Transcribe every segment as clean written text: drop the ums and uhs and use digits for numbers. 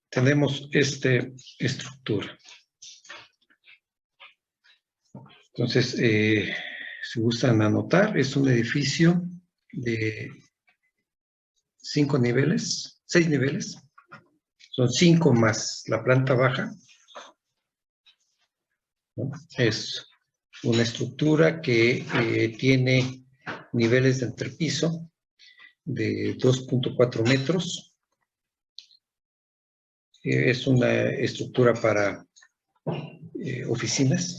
tenemos esta estructura. Entonces, si gustan anotar, es un edificio de 6 niveles. Son 5 más la planta baja, ¿no? Es una estructura que tiene niveles de entrepiso de 2.4 metros. Es una estructura para oficinas.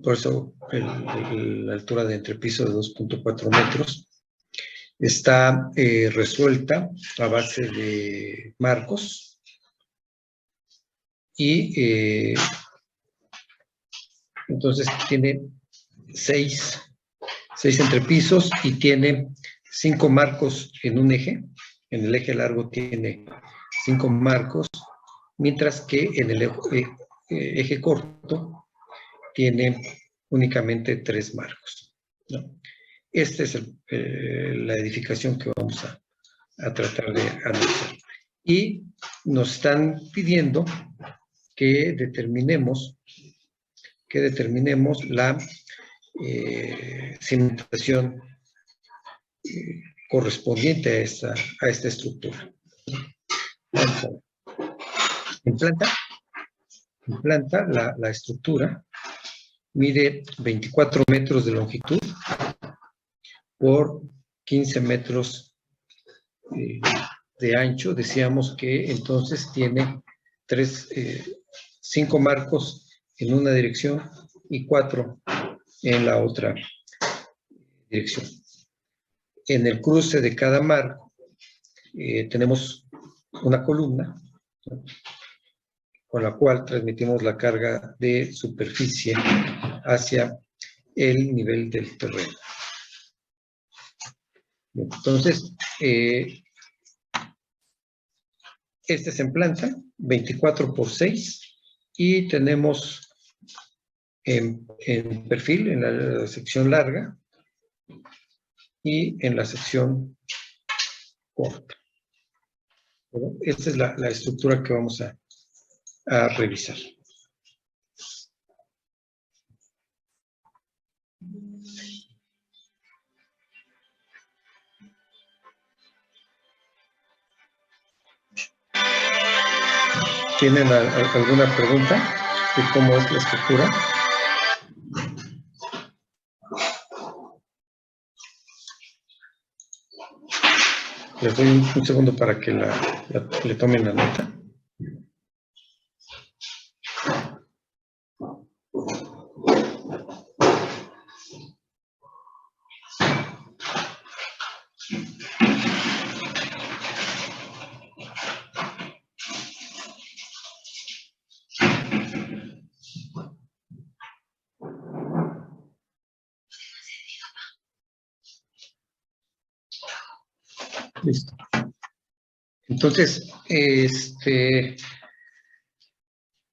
Por eso la altura de entrepiso de 2.4 metros. Está resuelta a base de marcos y entonces tiene 6 entrepisos y tiene 5 marcos en un eje. En el eje largo tiene 5 marcos, mientras que en el eje corto tiene únicamente 3 marcos, ¿no? Esta es la edificación que vamos a tratar de analizar. Y nos están pidiendo que determinemos la cimentación correspondiente a esta estructura. En planta la estructura mide 24 metros de longitud por 15 metros de ancho. Decíamos que entonces tiene 5 marcos en una dirección y 4 en la otra dirección. En el cruce de cada marco tenemos una columna, ¿no?, con la cual transmitimos la carga de superficie hacia el nivel del terreno. Entonces, este es en planta, 24 por 6, y tenemos en perfil, en la sección larga y en la sección corta. Bueno, esta es la estructura que vamos a revisar. ¿Tienen alguna pregunta de cómo es la estructura? Les doy un segundo para que le tomen la nota. Listo. Entonces,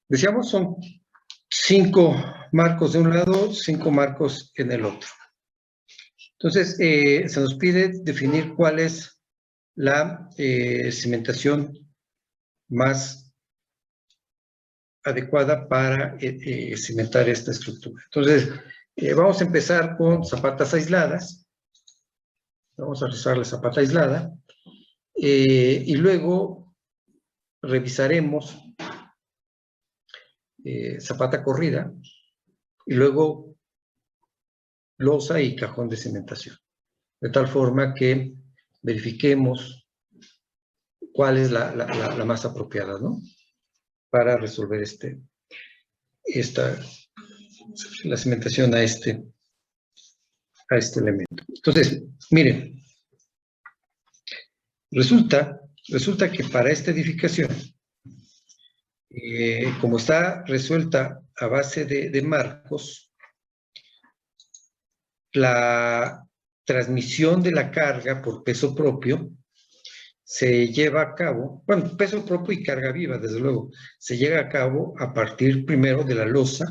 decíamos, son 5 marcos de un lado, 5 marcos en el otro. Entonces, se nos pide definir cuál es la cimentación más adecuada para cimentar esta estructura. Entonces, vamos a empezar con zapatas aisladas. Vamos a realizar la zapata aislada. Y luego revisaremos zapata corrida y luego losa y cajón de cimentación, de tal forma que verifiquemos cuál es la más apropiada, ¿no?, para resolver la cimentación a este elemento. Entonces, miren, resulta que para esta edificación, como está resuelta a base de marcos, la transmisión de la carga por peso propio se lleva a cabo, bueno, peso propio y carga viva, desde luego, se lleva a cabo a partir primero de la losa.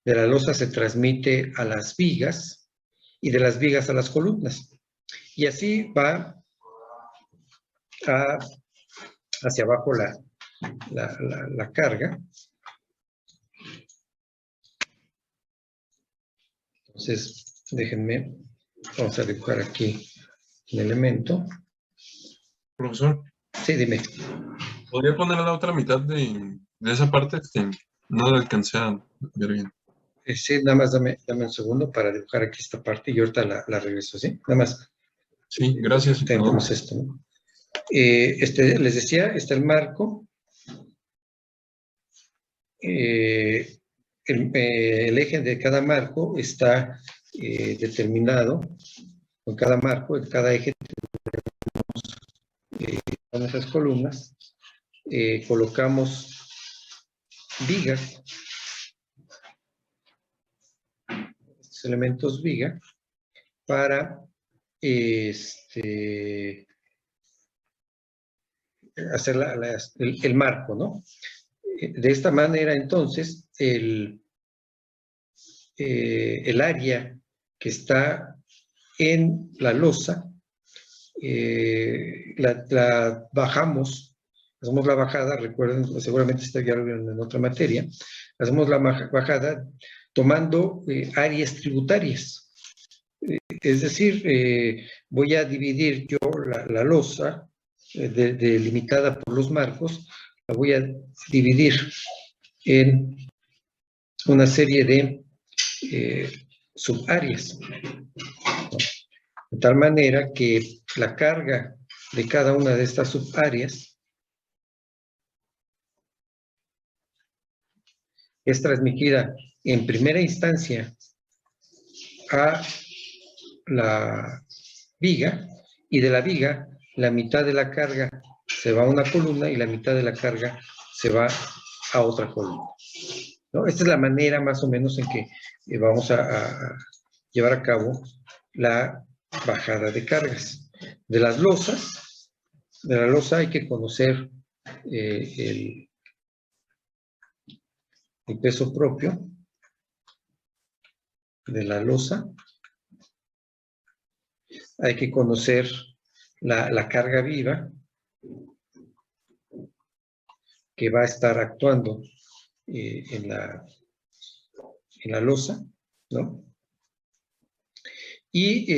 De la losa se transmite a las vigas y de las vigas a las columnas. Y así va a hacia abajo la carga. Entonces, déjenme, vamos a dibujar aquí un elemento. Profesor, Sí, dime. ¿podría poner la otra mitad de esa parte? No la alcancé a ver bien. Sí, nada más dame un segundo para dibujar aquí esta parte y ahorita la regreso, ¿sí? Nada más. Sí, gracias. Tenemos esto, ¿no? Les decía, está el marco. El eje de cada marco está determinado con cada marco, en cada eje con esas columnas, colocamos vigas, estos elementos viga, para hacer el marco, ¿no? De esta manera, entonces, el área que está en la losa, la bajamos, hacemos la bajada, recuerden, seguramente esto ya lo vieron en otra materia, hacemos la bajada tomando áreas tributarias. Es decir, voy a dividir yo la losa delimitada por los marcos, la voy a dividir en una serie de subáreas, ¿no? De tal manera que la carga de cada una de estas subáreas es transmitida en primera instancia a la viga, y de la viga la mitad de la carga se va a una columna y la mitad de la carga se va a otra columna, ¿no? Esta es la manera más o menos en que vamos a llevar a cabo la bajada de cargas. De las losas, de la losa hay que conocer el peso propio de la losa, hay que conocer la carga viva que va a estar actuando en la losa, ¿no? Y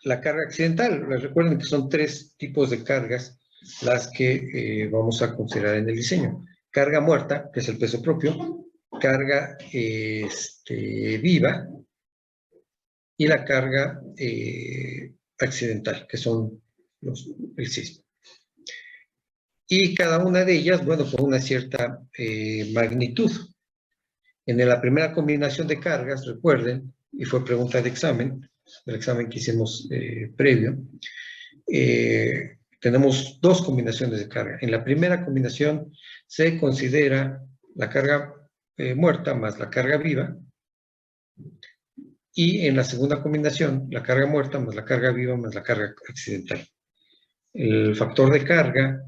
la carga accidental. Recuerden que son 3 tipos de cargas las que vamos a considerar en el diseño. Carga muerta, que es el peso propio, carga viva, y la carga accidental, que son el sismo. Y cada una de ellas, bueno, con una cierta magnitud. En la primera combinación de cargas, recuerden, y fue pregunta de examen, del examen que hicimos previo, tenemos 2 combinaciones de carga. En la primera combinación se considera la carga muerta más la carga viva, y en la segunda combinación, la carga muerta más la carga viva más la carga accidental. El factor de carga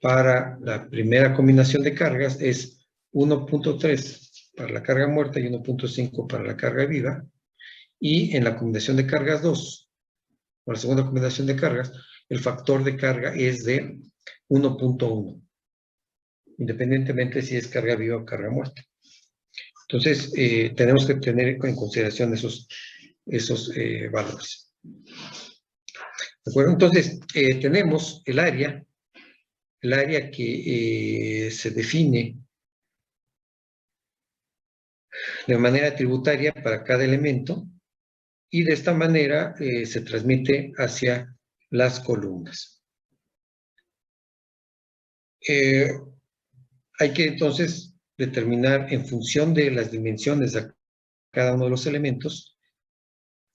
para la primera combinación de cargas es 1.3 para la carga muerta y 1.5 para la carga viva. Y en la combinación de cargas 2, o la segunda combinación de cargas, el factor de carga es de 1.1, independientemente si es carga viva o carga muerta. Entonces, tenemos que tener en consideración esos valores. ¿De acuerdo? Entonces, tenemos el área que se define de manera tributaria para cada elemento, y de esta manera se transmite hacia las columnas. Hay que entonces determinar en función de las dimensiones de cada uno de los elementos,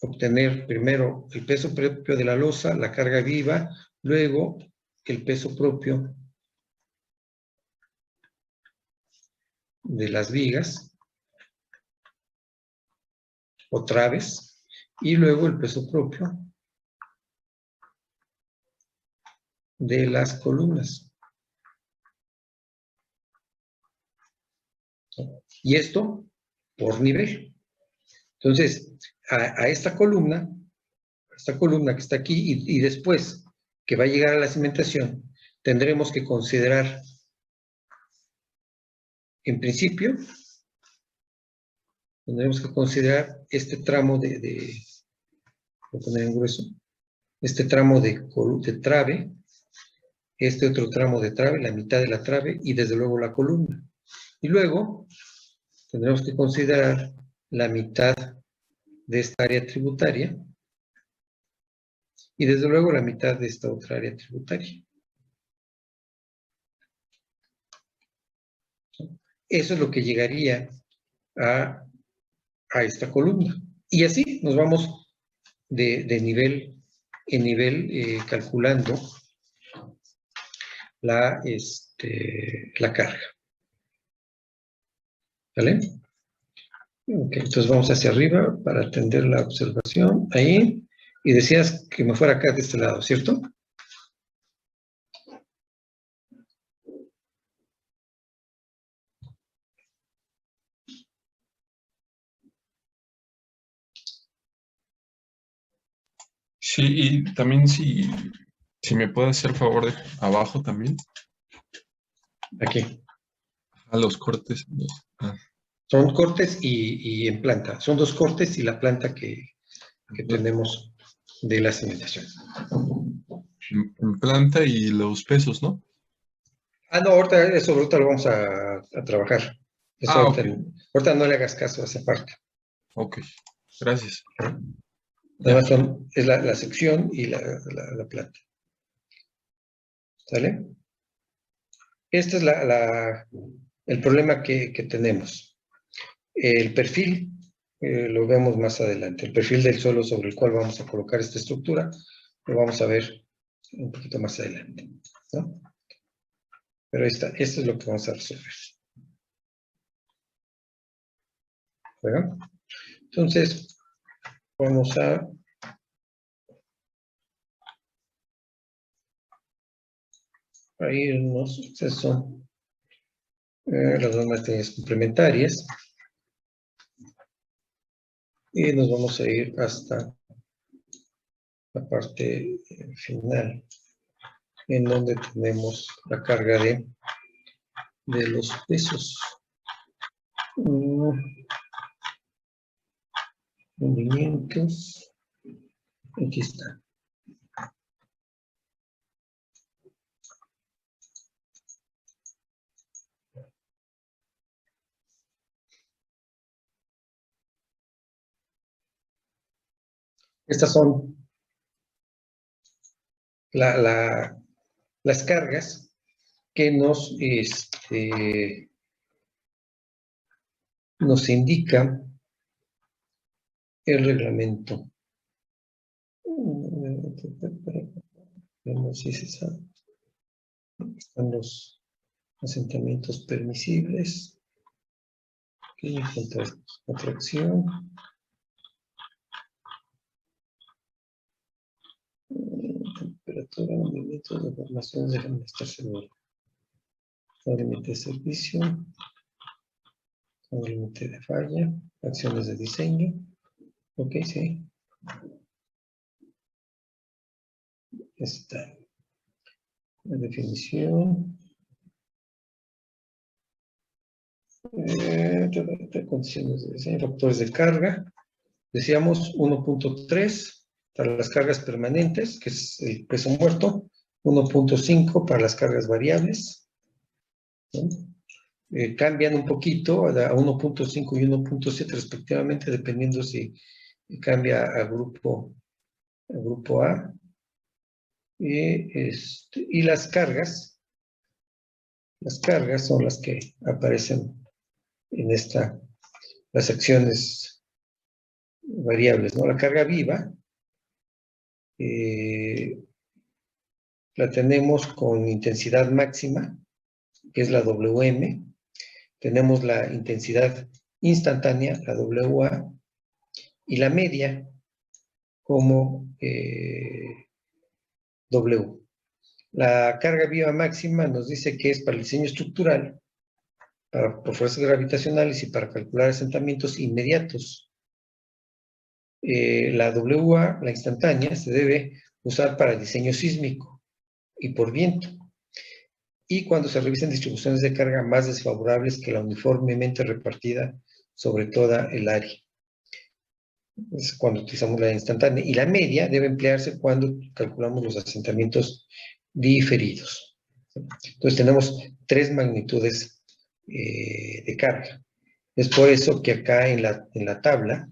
obtener primero el peso propio de la losa, la carga viva, luego el peso propio de las vigas o traves, y luego el peso propio de las columnas. Y esto por nivel. Entonces, a esta columna que está aquí, y después que va a llegar a la cimentación, tendremos que considerar, en principio, tendremos que considerar este tramo voy a poner en grueso, este tramo de trave, este otro tramo de trave, la mitad de la trave y desde luego la columna. Y luego tendremos que considerar la mitad de esta área tributaria y desde luego la mitad de esta otra área tributaria. Eso es lo que llegaría a esta columna. Y así nos vamos de nivel en nivel calculando la carga. ¿Vale? Ok, entonces vamos hacia arriba para atender la observación. Ahí. Y decías que me fuera acá de este lado, ¿cierto? Sí, y también si me puede hacer favor de abajo también, Aquí. a los cortes. Ah, Son cortes y en planta. Son dos cortes y la planta que tenemos de la cimentación. en planta y los pesos, ¿no? Ah, no, ahorita lo vamos a trabajar. Eso Ok. ahorita no le hagas caso a esa parte. Ok, gracias. Nada Ya. más es la sección y la planta. ¿Sale? Este es el problema que tenemos. El perfil, lo vemos más adelante. El perfil del suelo sobre el cual vamos a colocar esta estructura, lo vamos a ver un poquito más adelante, ¿no? Pero esto es lo que vamos a resolver. ¿Verdad? Entonces, vamos a irnos. Estas son las dos materias complementarias. Y nos vamos a ir hasta la parte final, en donde tenemos la carga de los pesos. Movimientos. Aquí está. Estas son las cargas que nos indica el reglamento. Vemos si se sabe. Están los asentamientos permisibles. Aquí contracción. Temperatura, movimientos de formaciones deben estar seguros. Límite de servicio. Límite de falla. Acciones de diseño. Ok, sí. Está. La definición. Condiciones de diseño. Factores de carga. Decíamos 1.3 para las cargas permanentes, que es el peso muerto. 1.5 para las cargas variables. ¿Sí? Cambian un poquito a 1.5 y 1.7 respectivamente, dependiendo si cambia a grupo A. Y las cargas son las que aparecen en las acciones variables, ¿no? La carga viva la tenemos con intensidad máxima, que es la WM. Tenemos la intensidad instantánea, la WA, y la media como W. La carga viva máxima nos dice que es para el diseño estructural, por fuerzas gravitacionales y para calcular asentamientos inmediatos. La WA, la instantánea, se debe usar para diseño sísmico y por viento. y cuando se revisen distribuciones de carga más desfavorables que la uniformemente repartida sobre toda el área. Es cuando utilizamos la instantánea. Y la media debe emplearse cuando calculamos los asentamientos diferidos. Entonces tenemos 3 magnitudes de carga. Es por eso que acá en la tabla,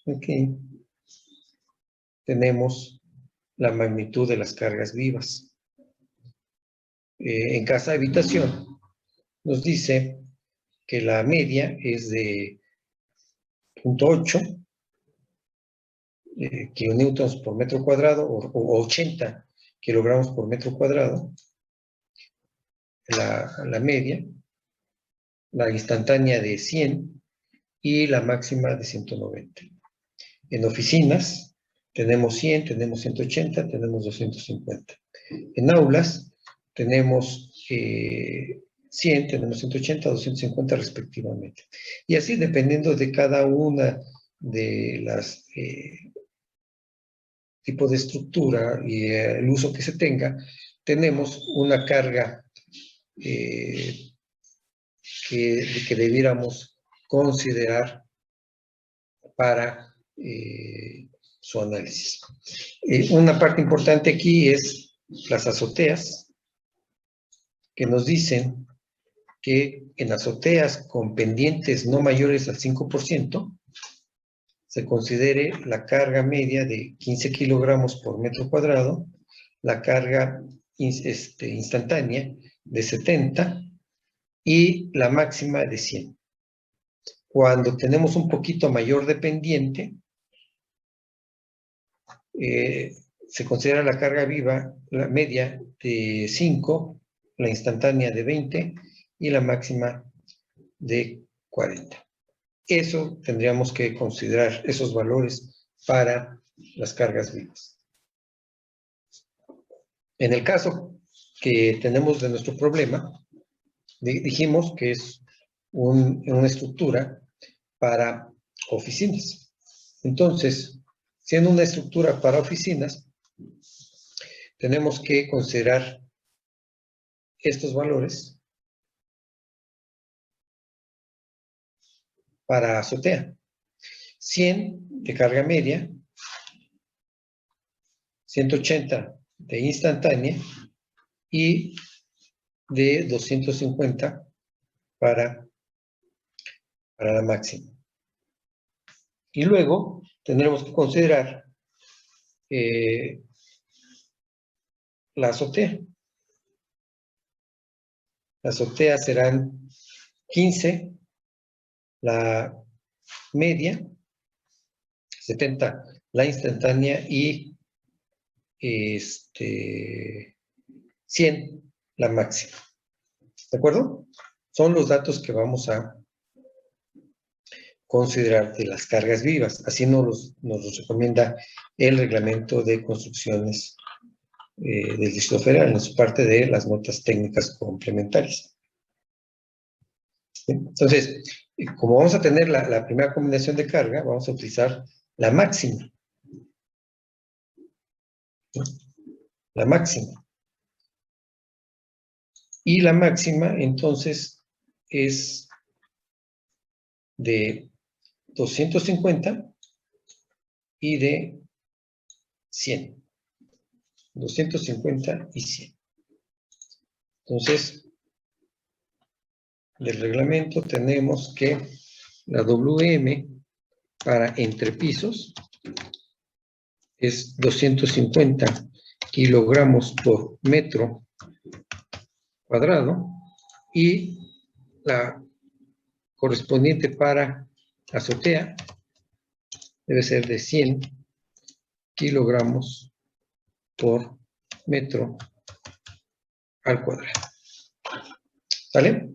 aquí tenemos la magnitud de las cargas vivas. En casa habitación nos dice que la media es de 0.8 kilonewtons por metro cuadrado o 80 kilogramos por metro cuadrado, la media, la instantánea de 100 y la máxima de 190. En oficinas tenemos 100, tenemos 180, tenemos 250. En aulas tenemos 100, tenemos 180, 250 respectivamente. Y así, dependiendo de cada una de las tipos de estructura y el uso que se tenga, tenemos una carga que debiéramos considerar para su análisis. Una parte importante aquí es las azoteas, que nos dicen que en azoteas con pendientes no mayores al 5%, se considere la carga media de 15 kilogramos por metro cuadrado, la carga instantánea de 70 y la máxima de 100. Cuando tenemos un poquito mayor de pendiente, se considera la carga viva, la media de 5, la instantánea de 20 y la máxima de 40. Eso tendríamos que considerar, esos valores para las cargas vivas. En el caso que tenemos de nuestro problema, dijimos que es una estructura para oficinas. Entonces, siendo una estructura para oficinas, tenemos que considerar estos valores para azotea. 100 de carga media, 180 de instantánea y de 250 para la máxima. Y luego tendremos que considerar la azotea. La azotea serán 15, la media, 70 la instantánea y 100 la máxima. ¿De acuerdo? Son los datos que vamos a considerar de las cargas vivas. Así nos los recomienda el reglamento de construcciones del Distrito Federal en su parte de las notas técnicas complementarias. Entonces, como vamos a tener la primera combinación de carga, vamos a utilizar la máxima. La máxima. Y la máxima, entonces, es de 250 y de 100. 250 y 100. Entonces, del reglamento tenemos que la WM para entrepisos es 250 kilogramos por metro cuadrado y la correspondiente para azotea debe ser de 100 kilogramos por metro al cuadrado. ¿Vale?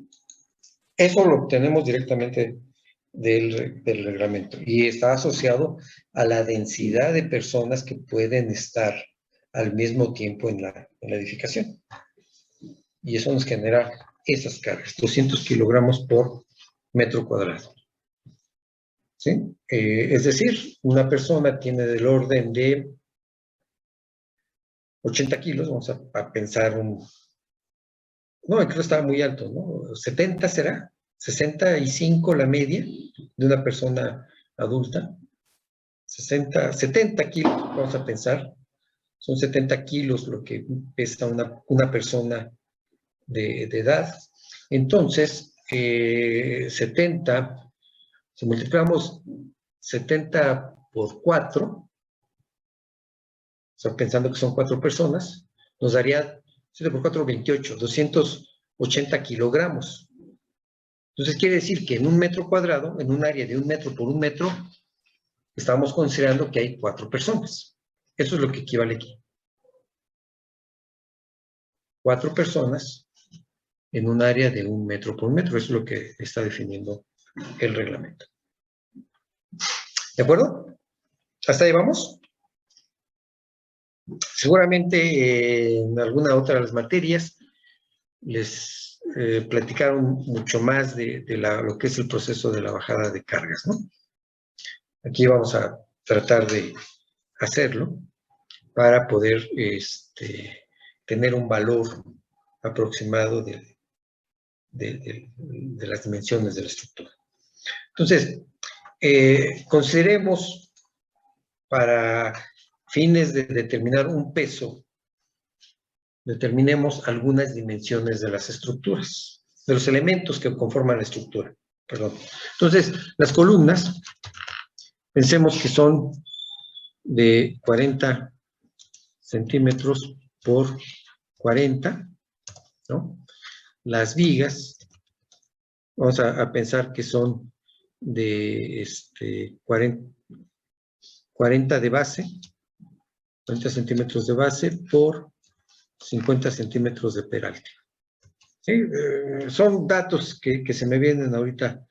Eso lo obtenemos directamente del reglamento y está asociado a la densidad de personas que pueden estar al mismo tiempo en la edificación. Y eso nos genera esas cargas, 200 kilogramos por metro cuadrado. ¿Sí? Es decir, una persona tiene del orden de 80 kilos, vamos a pensar un... No, creo que estaba muy alto, ¿no? 70 será, 65 la media de una persona adulta. 70 kilos, vamos a pensar. Son 70 kilos lo que pesa una persona de edad. Entonces, 70, si multiplicamos 70 por 4, o sea, pensando que son 4 personas, nos daría 7 por 4, 28, 280 kilogramos. Entonces quiere decir que en un metro cuadrado, en un área de 1 metro por 1 metro, estamos considerando que hay 4 personas. Eso es lo que equivale aquí. 4 personas en un área de 1 metro por 1 metro. Eso es lo que está definiendo el reglamento. ¿De acuerdo? ¿Hasta ahí vamos? Seguramente en alguna otra de las materias les platicaron mucho más de lo que es el proceso de la bajada de cargas, ¿no? Aquí vamos a tratar de hacerlo para poder tener un valor aproximado de las dimensiones de la estructura. Entonces, consideremos para fines de determinar un peso, determinemos algunas dimensiones de las estructuras, de los elementos que conforman la estructura. Perdón. Entonces, las columnas, pensemos que son de 40 centímetros por 40, ¿no? Las vigas, vamos a pensar que son de 40 de base, 40 centímetros de base por 50 centímetros de peralte. ¿Sí? Son datos que se me vienen ahorita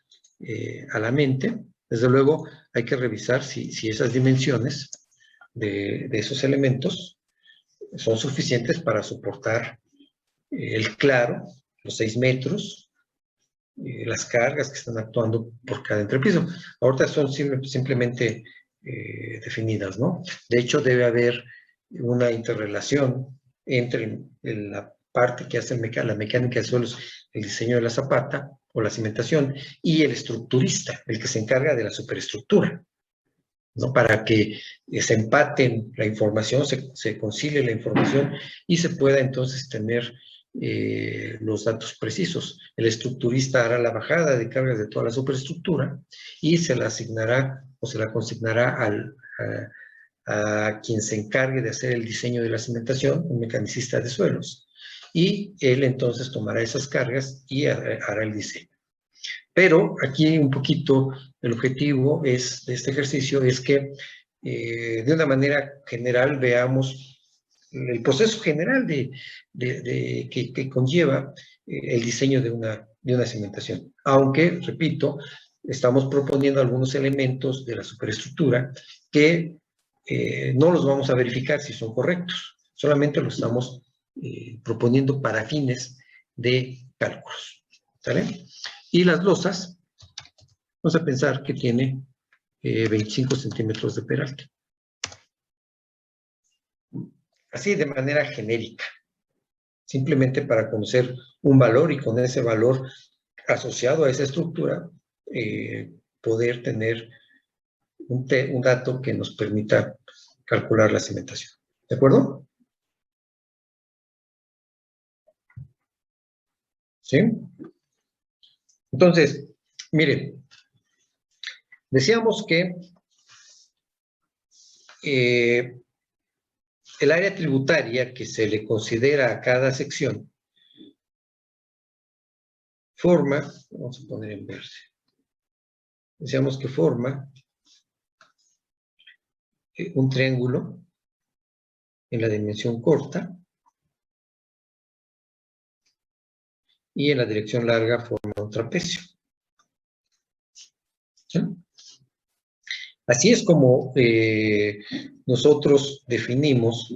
a la mente. Desde luego hay que revisar si esas dimensiones de esos elementos son suficientes para soportar el claro, los 6 metros, las cargas que están actuando por cada entrepiso. Ahorita son simplemente definidas, ¿no? De hecho, debe haber una interrelación entre la parte que hace la mecánica de suelos, el diseño de la zapata o la cimentación, y el estructurista, el que se encarga de la superestructura, ¿no? Para que se empaten la información, se concilie la información y se pueda entonces tener los datos precisos. El estructurista hará la bajada de cargas de toda la superestructura y se la asignará o se la consignará a quien se encargue de hacer el diseño de la cimentación, un mecanicista de suelos, y él entonces tomará esas cargas y hará el diseño. Pero aquí un poquito el objetivo de este ejercicio es que de una manera general veamos el proceso general que conlleva el diseño de una cimentación. Aunque, repito, estamos proponiendo algunos elementos de la superestructura que no los vamos a verificar si son correctos, solamente los estamos proponiendo para fines de cálculos. ¿Sale? Y las losas, vamos a pensar que tiene 25 centímetros de peralte. Así de manera genérica, simplemente para conocer un valor y con ese valor asociado a esa estructura, poder tener un dato que nos permita calcular la cimentación. ¿De acuerdo? ¿Sí? Entonces, miren, decíamos que el área tributaria que se le considera a cada sección forma, vamos a poner en verde, decíamos que forma un triángulo en la dimensión corta y en la dirección larga forma un trapecio. ¿Sí? Así es como nosotros definimos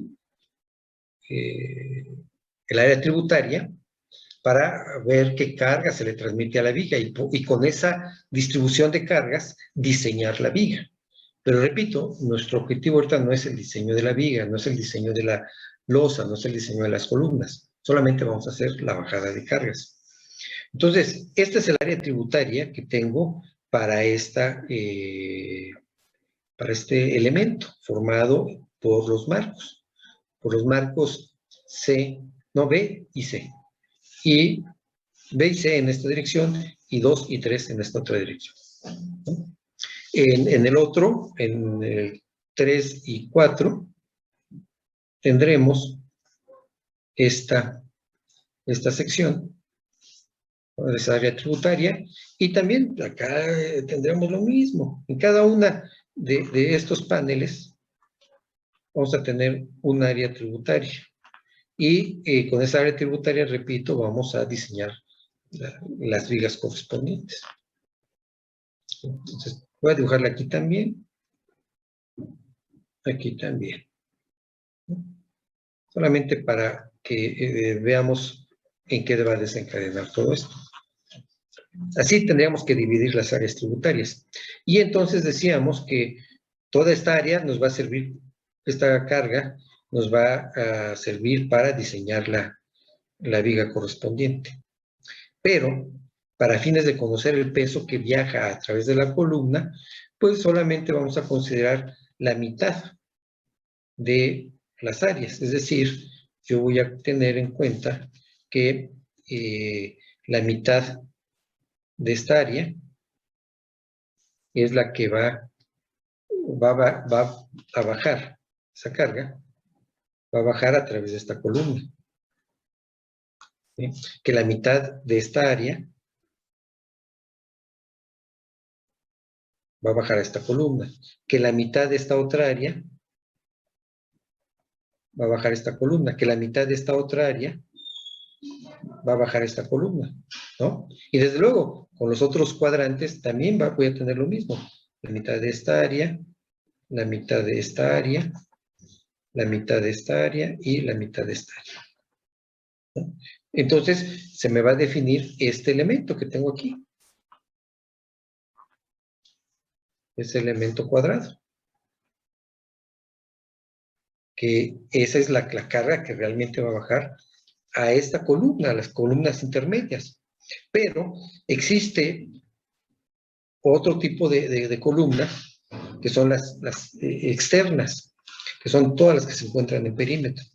el área tributaria para ver qué carga se le transmite a la viga y con esa distribución de cargas diseñar la viga. Pero repito, nuestro objetivo ahorita no es el diseño de la viga, no es el diseño de losa, no es el diseño de las columnas. Solamente vamos a hacer la bajada de cargas. Entonces, esta es el área tributaria que tengo para este elemento formado por los marcos B y C. Y B y C en esta dirección, y 2 y 3 en esta otra dirección. En el otro, en el 3 y 4, tendremos esta sección, esa área tributaria, y también acá tendremos lo mismo. En cada una de estos paneles vamos a tener un área tributaria. Y con esa área tributaria, repito, vamos a diseñar las vigas correspondientes. Entonces, voy a dibujarla aquí también. Aquí también. Solamente para que veamos en qué va a desencadenar todo esto. Así tendríamos que dividir las áreas tributarias. Y entonces decíamos que toda esta área nos va a servir, esta carga nos va a servir para diseñar la viga correspondiente. Pero, para fines de conocer el peso que viaja a través de la columna, pues solamente vamos a considerar la mitad de las áreas. Es decir, yo voy a tener en cuenta que la mitad de esta área es la que va a bajar, esa carga va a bajar a través de esta columna. ¿Sí? Que la mitad de esta área va a bajar a esta columna, que la mitad de esta otra área va a bajar esta columna, que la mitad de esta otra área va a bajar esta columna, ¿no? Y desde luego, con los otros cuadrantes también voy a tener lo mismo. La mitad de esta área, la mitad de esta área, la mitad de esta área y la mitad de esta área, ¿no? Entonces, se me va a definir este elemento que tengo aquí. Ese elemento cuadrado. Que esa es la carga que realmente va a bajar a esta columna, a las columnas intermedias. Pero existe otro tipo de columnas, que son las externas, que son todas las que se encuentran en perímetro.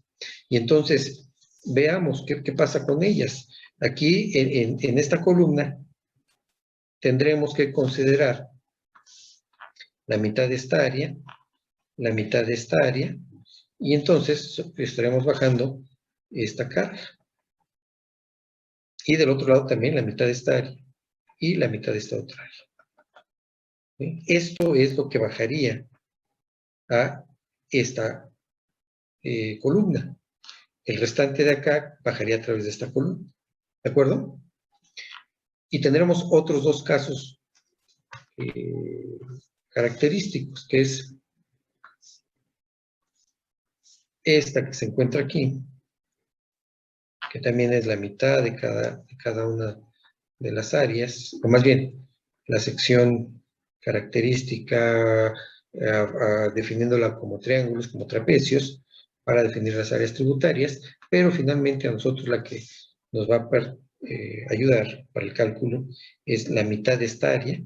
Y entonces, veamos qué pasa con ellas. Aquí, en esta columna, tendremos que considerar la mitad de esta área, la mitad de esta área, y entonces estaremos bajando esta carga. Y del otro lado también la mitad de esta área y la mitad de esta otra área. ¿Sí? Esto es lo que bajaría a esta columna. El restante de acá bajaría a través de esta columna. ¿De acuerdo? Y tendremos otros dos casos característicos, que es esta que se encuentra aquí, que también es la mitad de cada una de las áreas, o más bien, la sección característica, definiéndola como triángulos, como trapecios, para definir las áreas tributarias, pero finalmente a nosotros la que nos va a ayudar para el cálculo es la mitad de esta área.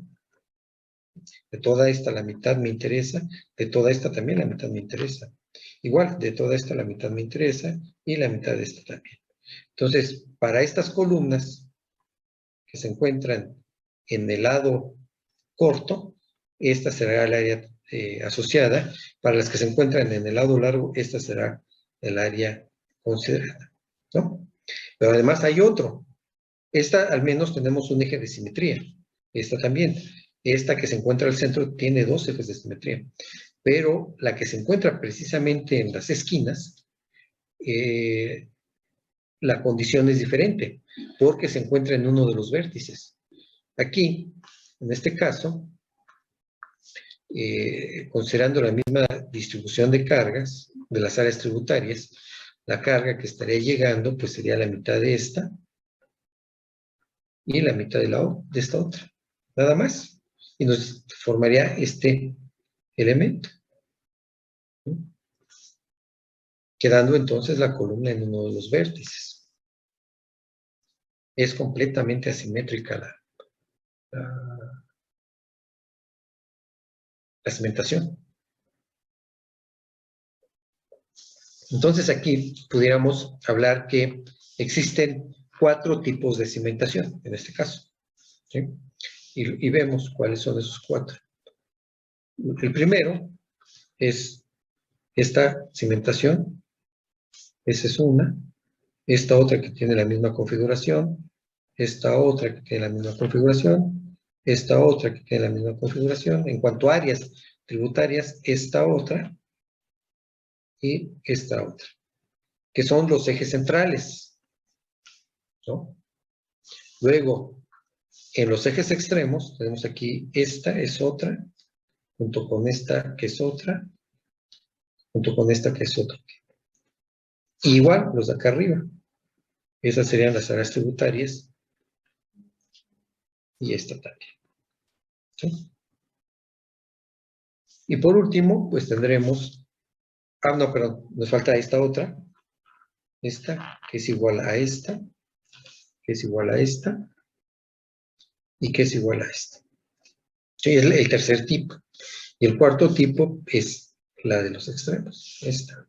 De toda esta la mitad me interesa, de toda esta también la mitad me interesa. Igual, de toda esta la mitad me interesa y la mitad de esta también. Entonces, para estas columnas que se encuentran en el lado corto, esta será el área asociada. Para las que se encuentran en el lado largo, esta será el área considerada, ¿no? Pero además hay otro. Esta al menos tenemos un eje de simetría. Esta también. Esta que se encuentra al centro tiene dos ejes de simetría. Pero la que se encuentra precisamente en las esquinas, la condición es diferente, porque se encuentra en uno de los vértices. Aquí, en este caso, considerando la misma distribución de cargas de las áreas tributarias, la carga que estaría llegando pues sería la mitad de esta y la mitad de esta otra. Nada más. Y nos formaría este elemento. quedando entonces la columna en uno de los vértices. Es completamente asimétrica la cimentación. Entonces aquí pudiéramos hablar que existen 4 tipos de cimentación, en este caso, ¿sí? Y vemos cuáles son esos 4. El primero es esta cimentación, esa es una, esta otra que tiene la misma configuración, esta otra que tiene la misma configuración, esta otra que tiene la misma configuración. En cuanto a áreas tributarias, esta otra y esta otra, que son los ejes centrales, ¿no? Luego, en los ejes extremos, tenemos aquí esta es otra, junto con esta que es otra, junto con esta que es otra. Y igual, los de acá arriba. Esas serían las áreas tributarias y esta también, ¿sí? Y por último, pues tendremos, no, perdón, nos falta esta otra, esta, que es igual a esta, que es igual a esta, y que es igual a esta. Sí, es el tercer tipo. Y el cuarto tipo es la de los extremos, esta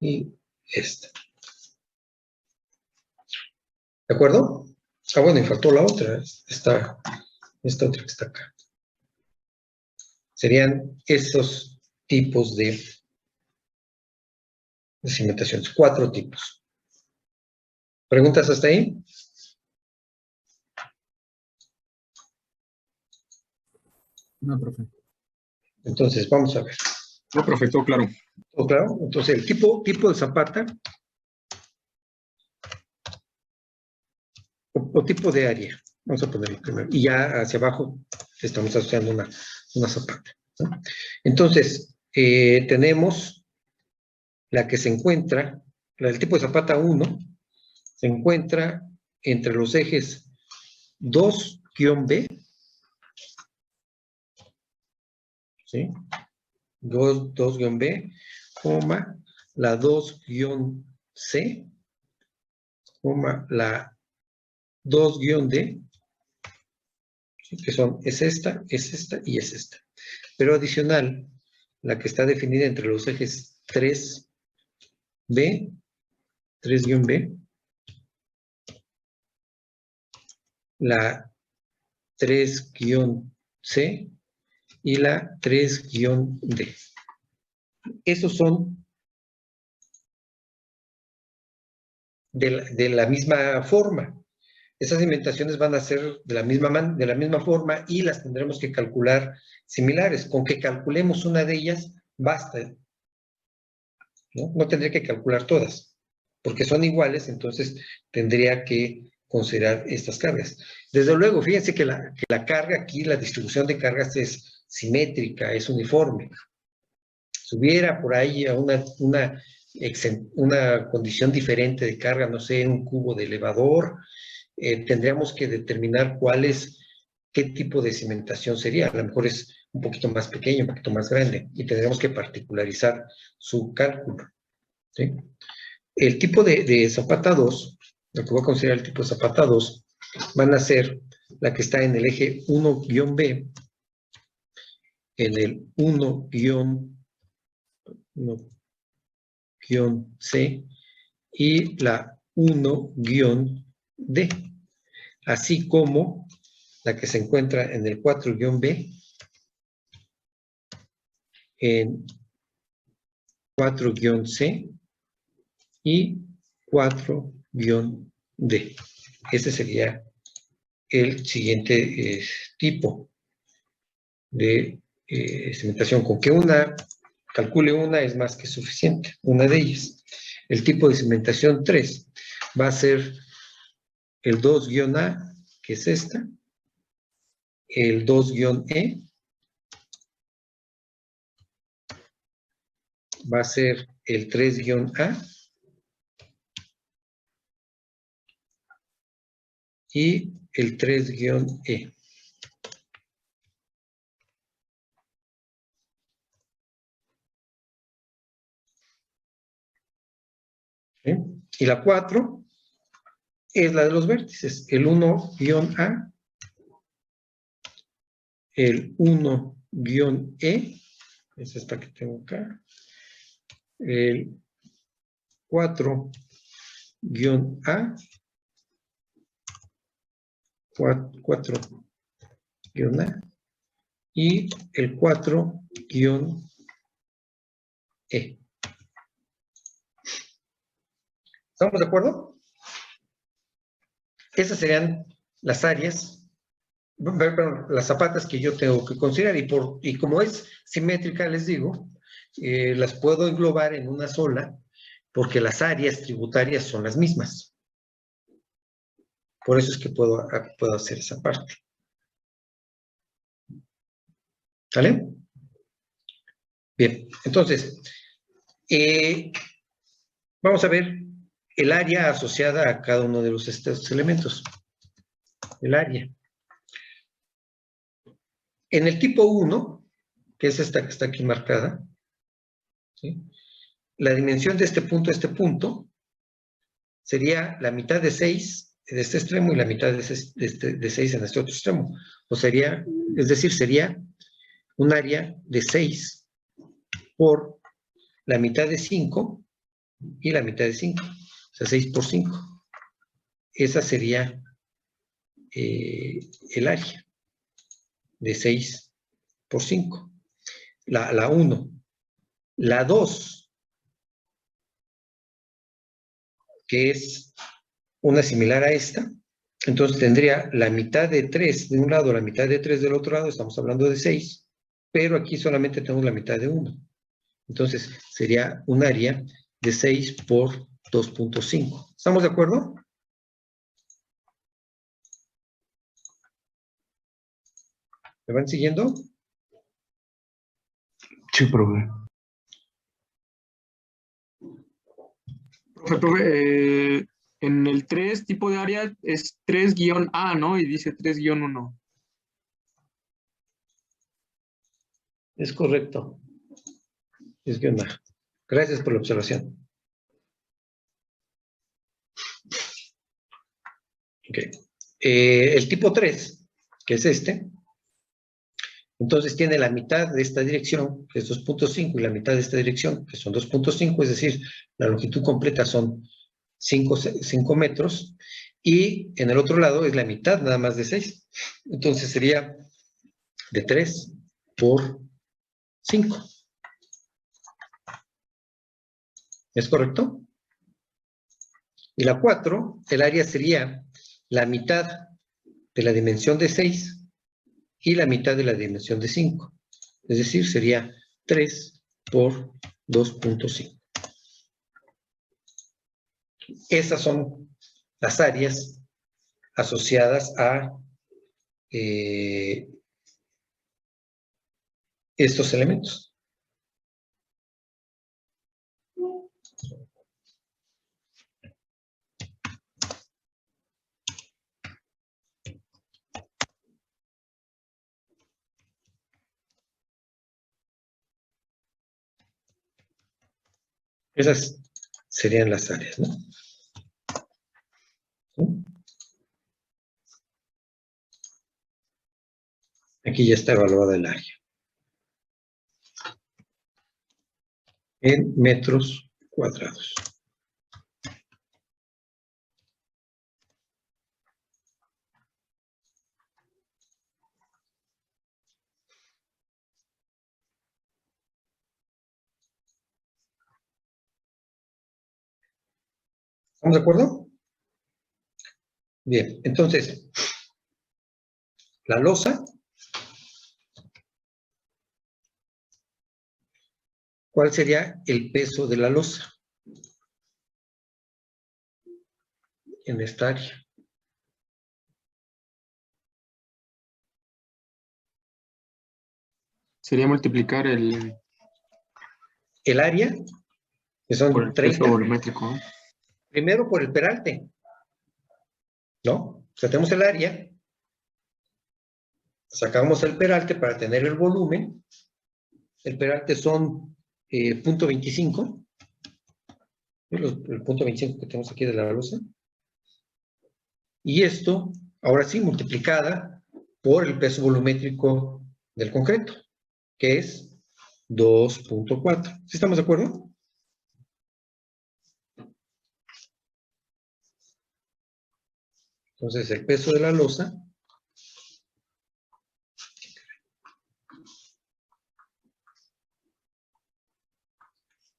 y esta. ¿De acuerdo? Ah, bueno, y faltó la otra, esta otra que está acá. Serían esos tipos de cimentaciones, 4 tipos. ¿Preguntas hasta ahí? No, profe. Entonces, vamos a ver. No, profe, todo claro. ¿Todo claro? Entonces, el tipo de zapata o tipo de área. Vamos a ponerlo primero. Y ya hacia abajo estamos asociando una zapata, ¿no? Entonces, tenemos la que se encuentra, la del tipo de zapata 1, se encuentra entre los ejes 2-B, ¿sí? 2-B, la 2-C, la 2-D, ¿sí? Que es esta y es esta. Pero adicional, la que está definida entre los ejes 3-B, la 3-C y la 3-D. Esos son de la misma forma. Esas cimentaciones van a ser de la misma forma y las tendremos que calcular similares. Con que calculemos una de ellas, basta, ¿no? No tendré que calcular todas, porque son iguales, entonces tendría que considerar estas cargas. Desde luego, fíjense que la carga aquí, la distribución de cargas es simétrica, es uniforme. Si hubiera por ahí una condición diferente de carga, no sé, un cubo de elevador, tendríamos que determinar qué tipo de cimentación sería. A lo mejor es un poquito más pequeño, un poquito más grande, y tendríamos que particularizar su cálculo, ¿sí? El tipo de zapata 2, lo que voy a considerar el tipo de zapata 2, van a ser la que está en el eje 1-B, en el 1-C y la 1-D, así como la que se encuentra en el 4-B, en 4-C y 4-D. Ese sería el siguiente tipo de cimentación. Con que calcule una es más que suficiente, una de ellas. El tipo de cimentación 3 va a ser el 2-A, que es esta, el 2-E, va a ser el 3-A y el 3-E. ¿Sí? Y la 4 es la de los vértices, el 1-A, el 1-E, es esta que tengo acá, el 4-A, 4-A, y el 4-E. ¿Estamos de acuerdo? Esas serían las áreas, perdón, las zapatas que yo tengo que considerar, y como es simétrica, les digo, las puedo englobar en una sola, porque las áreas tributarias son las mismas. Por eso es que puedo hacer esa parte. ¿Sale? Bien, entonces, vamos a ver el área asociada a cada uno de estos elementos. El área. En el tipo 1, que es esta que está aquí marcada, ¿sí? La dimensión de este punto a este punto sería la mitad de 6 de este extremo y la mitad de 6 en este otro extremo. O sería, es decir, sería un área de 6 por la mitad de 5 y la mitad de 5. O sea, 6 por 5. Esa sería el área de 6 por 5. La 1. La 2, que es una similar a esta, entonces tendría la mitad de 3 de un lado, la mitad de 3 del otro lado, estamos hablando de 6, pero aquí solamente tenemos la mitad de 1. Entonces sería un área de 6 por 2.5. ¿Estamos de acuerdo? ¿Me van siguiendo? Sí, profe. Profe, en el 3 tipo de área es 3-A, ¿no? Y dice 3-1. Es correcto. Es guión bajo. Gracias por la observación. Ok. El tipo 3, que es este, entonces tiene la mitad de esta dirección, que es 2.5, y la mitad de esta dirección, que son 2.5, es decir, la longitud completa son 5 metros, y en el otro lado es la mitad nada más de 6. Entonces sería de 3 por 5. ¿Es correcto? Y la 4, el área sería la mitad de la dimensión de 6 y la mitad de la dimensión de 5. Es decir, sería 3 por 2.5. Esas son las áreas asociadas a estos elementos. Esas serían las áreas, ¿no? ¿Sí? Aquí ya está evaluada el área. En metros cuadrados. ¿Estamos de acuerdo? Bien, entonces, la losa, ¿cuál sería el peso de la losa en esta área? Sería multiplicar El área, que por son el peso 30, volumétrico, ¿no? primero por el peralte, ¿no? O sea, tenemos el área, sacamos el peralte para tener el volumen. El peralte son 0.25, El punto 25 que tenemos aquí de la losa. Y esto, ahora sí, multiplicada por el peso volumétrico del concreto, que es 2.4. ¿Sí estamos de acuerdo? Entonces, el peso de la losa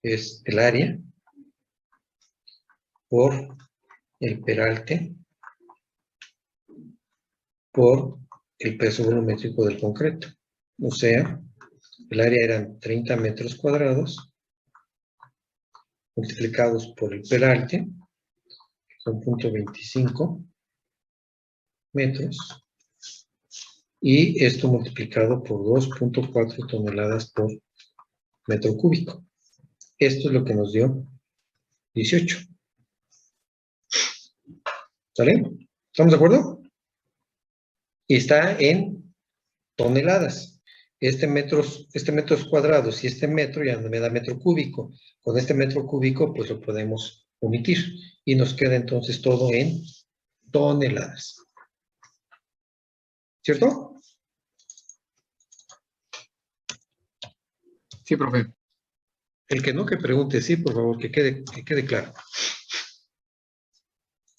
es el área por el peralte por el peso volumétrico del concreto. O sea, el área eran 30 metros cuadrados multiplicados por el peralte, que son 0.25 metros, y esto multiplicado por 2.4 toneladas por metro cúbico. Esto es lo que nos dio 18. ¿Sale? ¿Estamos de acuerdo? Y está en toneladas. Metros cuadrados y este metro ya no me da metro cúbico. Con este metro cúbico, pues lo podemos omitir. Y nos queda entonces todo en toneladas. ¿Cierto? Sí, profe. El que no, que pregunte, sí, por favor, que quede claro.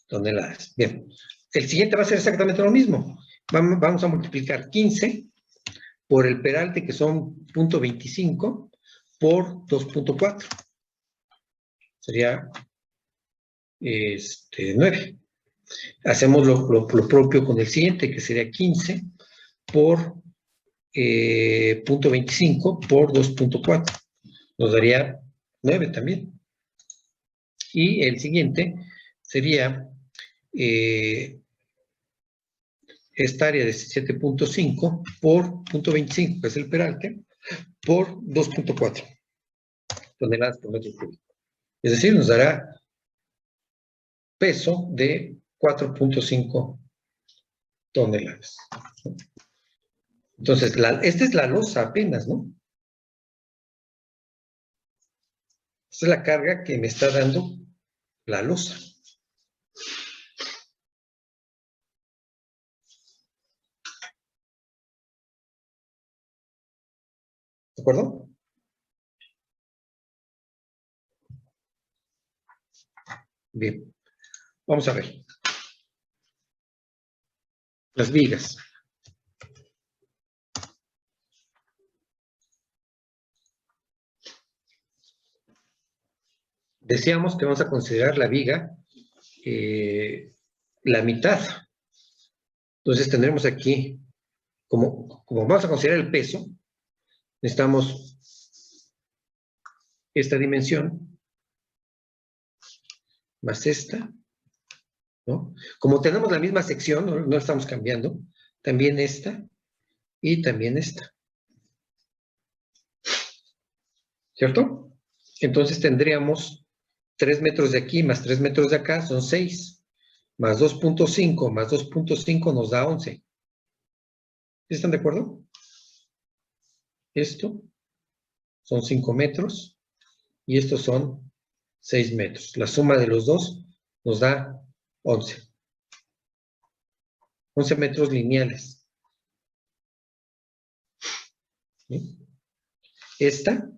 Toneladas. Bien. El siguiente va a ser exactamente lo mismo. Vamos a multiplicar 15 por el peralte, que son 0.25, por 2.4. Sería 9. Hacemos lo propio con el siguiente, que sería 15 por 0.25 por 2.4. Nos daría 9 también. Y el siguiente sería esta área de 7.5 por 0.25, que es el peralte, por 2.4 toneladas por metro cúbico. Es decir, nos dará peso de 4.5 toneladas. Entonces, esta es la losa apenas, ¿no? Esta es la carga que me está dando la losa. ¿De acuerdo? Bien. Vamos a ver. Las vigas. Decíamos que vamos a considerar la viga la mitad. Entonces tendremos aquí, como vamos a considerar el peso, necesitamos esta dimensión más esta, ¿no? Como tenemos la misma sección, no estamos cambiando, también esta y también esta. ¿Cierto? Entonces tendríamos 3 metros de aquí más 3 metros de acá son 6, más 2.5 más 2.5 nos da 11. ¿Están de acuerdo? Esto son 5 metros y estos son 6 metros. La suma de los dos nos da 11. 11 metros lineales. ¿Sí? Esta,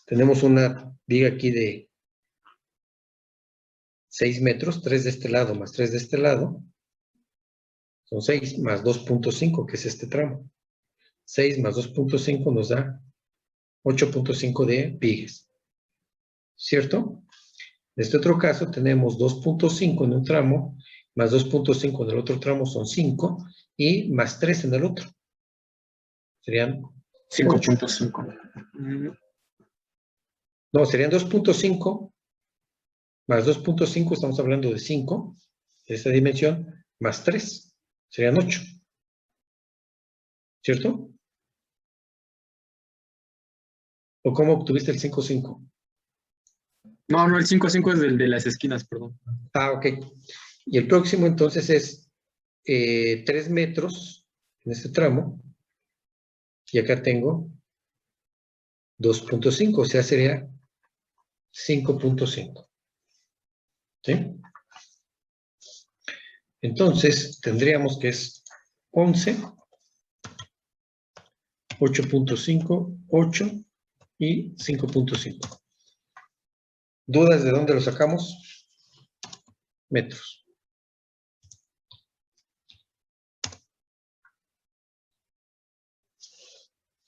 tenemos una viga aquí de 6 metros, 3 de este lado más 3 de este lado. Son 6 más 2.5, que es este tramo. 6 más 2.5 nos da 8.5 de vigas. ¿Cierto? En este otro caso tenemos 2.5 en un tramo, más 2.5 en el otro tramo son 5, y más 3 en el otro. Serían 5.5. No, serían 2.5 más 2.5, estamos hablando de 5, de esta dimensión, más 3, serían 8. ¿Cierto? ¿O cómo obtuviste el 5.5? No, el 5.5 es el de las esquinas, perdón. Ah, ok. Y el próximo entonces es 3 metros en este tramo, y acá tengo 2.5, o sea, sería 5.5. ¿Sí? Entonces, tendríamos que es 11, 8.5, 8 y 5.5. ¿Dudas de dónde lo sacamos? Metros.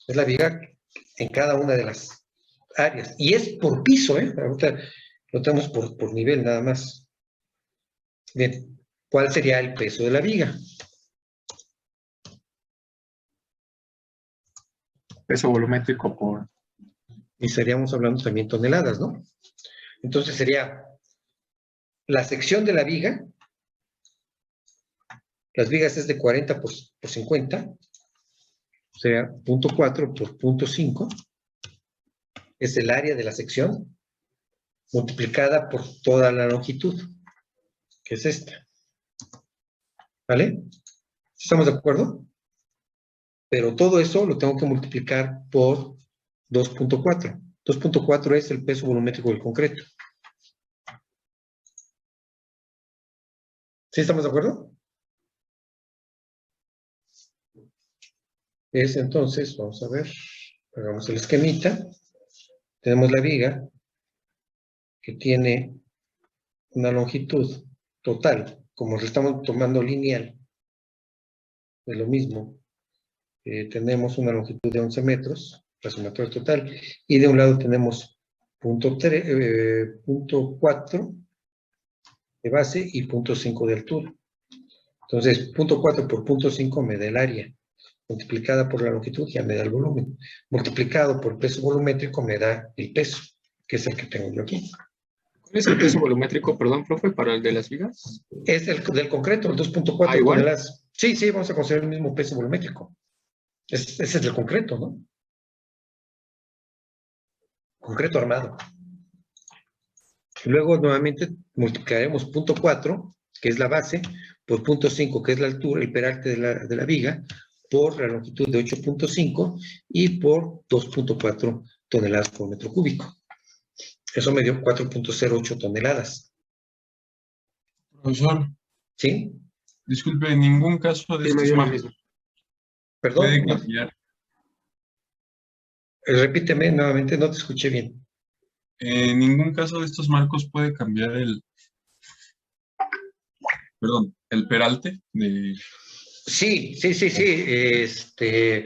Es la viga en cada una de las áreas. Y es por piso, ¿eh? Ahorita lo tenemos por nivel nada más. Bien, ¿cuál sería el peso de la viga? Peso volumétrico por... Y estaríamos hablando también toneladas, ¿no? Entonces sería la sección de la viga, las vigas es de 40 por 50, o sea, 0.4 por 0.5, es el área de la sección, multiplicada por toda la longitud, que es esta. ¿Vale? ¿Estamos de acuerdo? Pero todo eso lo tengo que multiplicar por 2.4. 2.4 es el peso volumétrico del concreto. ¿Sí estamos de acuerdo? Es entonces, vamos a ver, hagamos el esquemita. Tenemos la viga que tiene una longitud total, como le estamos tomando lineal, de lo mismo. Tenemos una longitud de 11 metros, la sumatoria total, y de un lado tenemos punto 4 de base y 0.5 de altura. Entonces, 0.4 por 0.5 me da el área, multiplicada por la longitud ya me da el volumen, multiplicado por peso volumétrico me da el peso, que es el que tengo yo aquí. ¿Cuál es el peso volumétrico, perdón, profe, para el de las vigas? Es el del concreto, el 2.4 ¿igual? toneladas. Sí, sí, vamos a considerar el mismo peso volumétrico. Ese es el concreto, ¿no? Concreto armado. Luego, nuevamente, multiplicaremos 0.4, que es la base, por 0.5, que es la altura, el peralte de la viga, por la longitud de 8.5 y por 2.4 toneladas por metro cúbico. Eso me dio 4.08 toneladas. Profesor, ¿Sí? disculpe, en ningún caso de Sí, me estos dio lo marcos mismo. Perdón, puede cambiar. repíteme nuevamente, no te escuché bien. En ningún caso de estos marcos puede cambiar el peralte de... Sí, sí, sí, sí.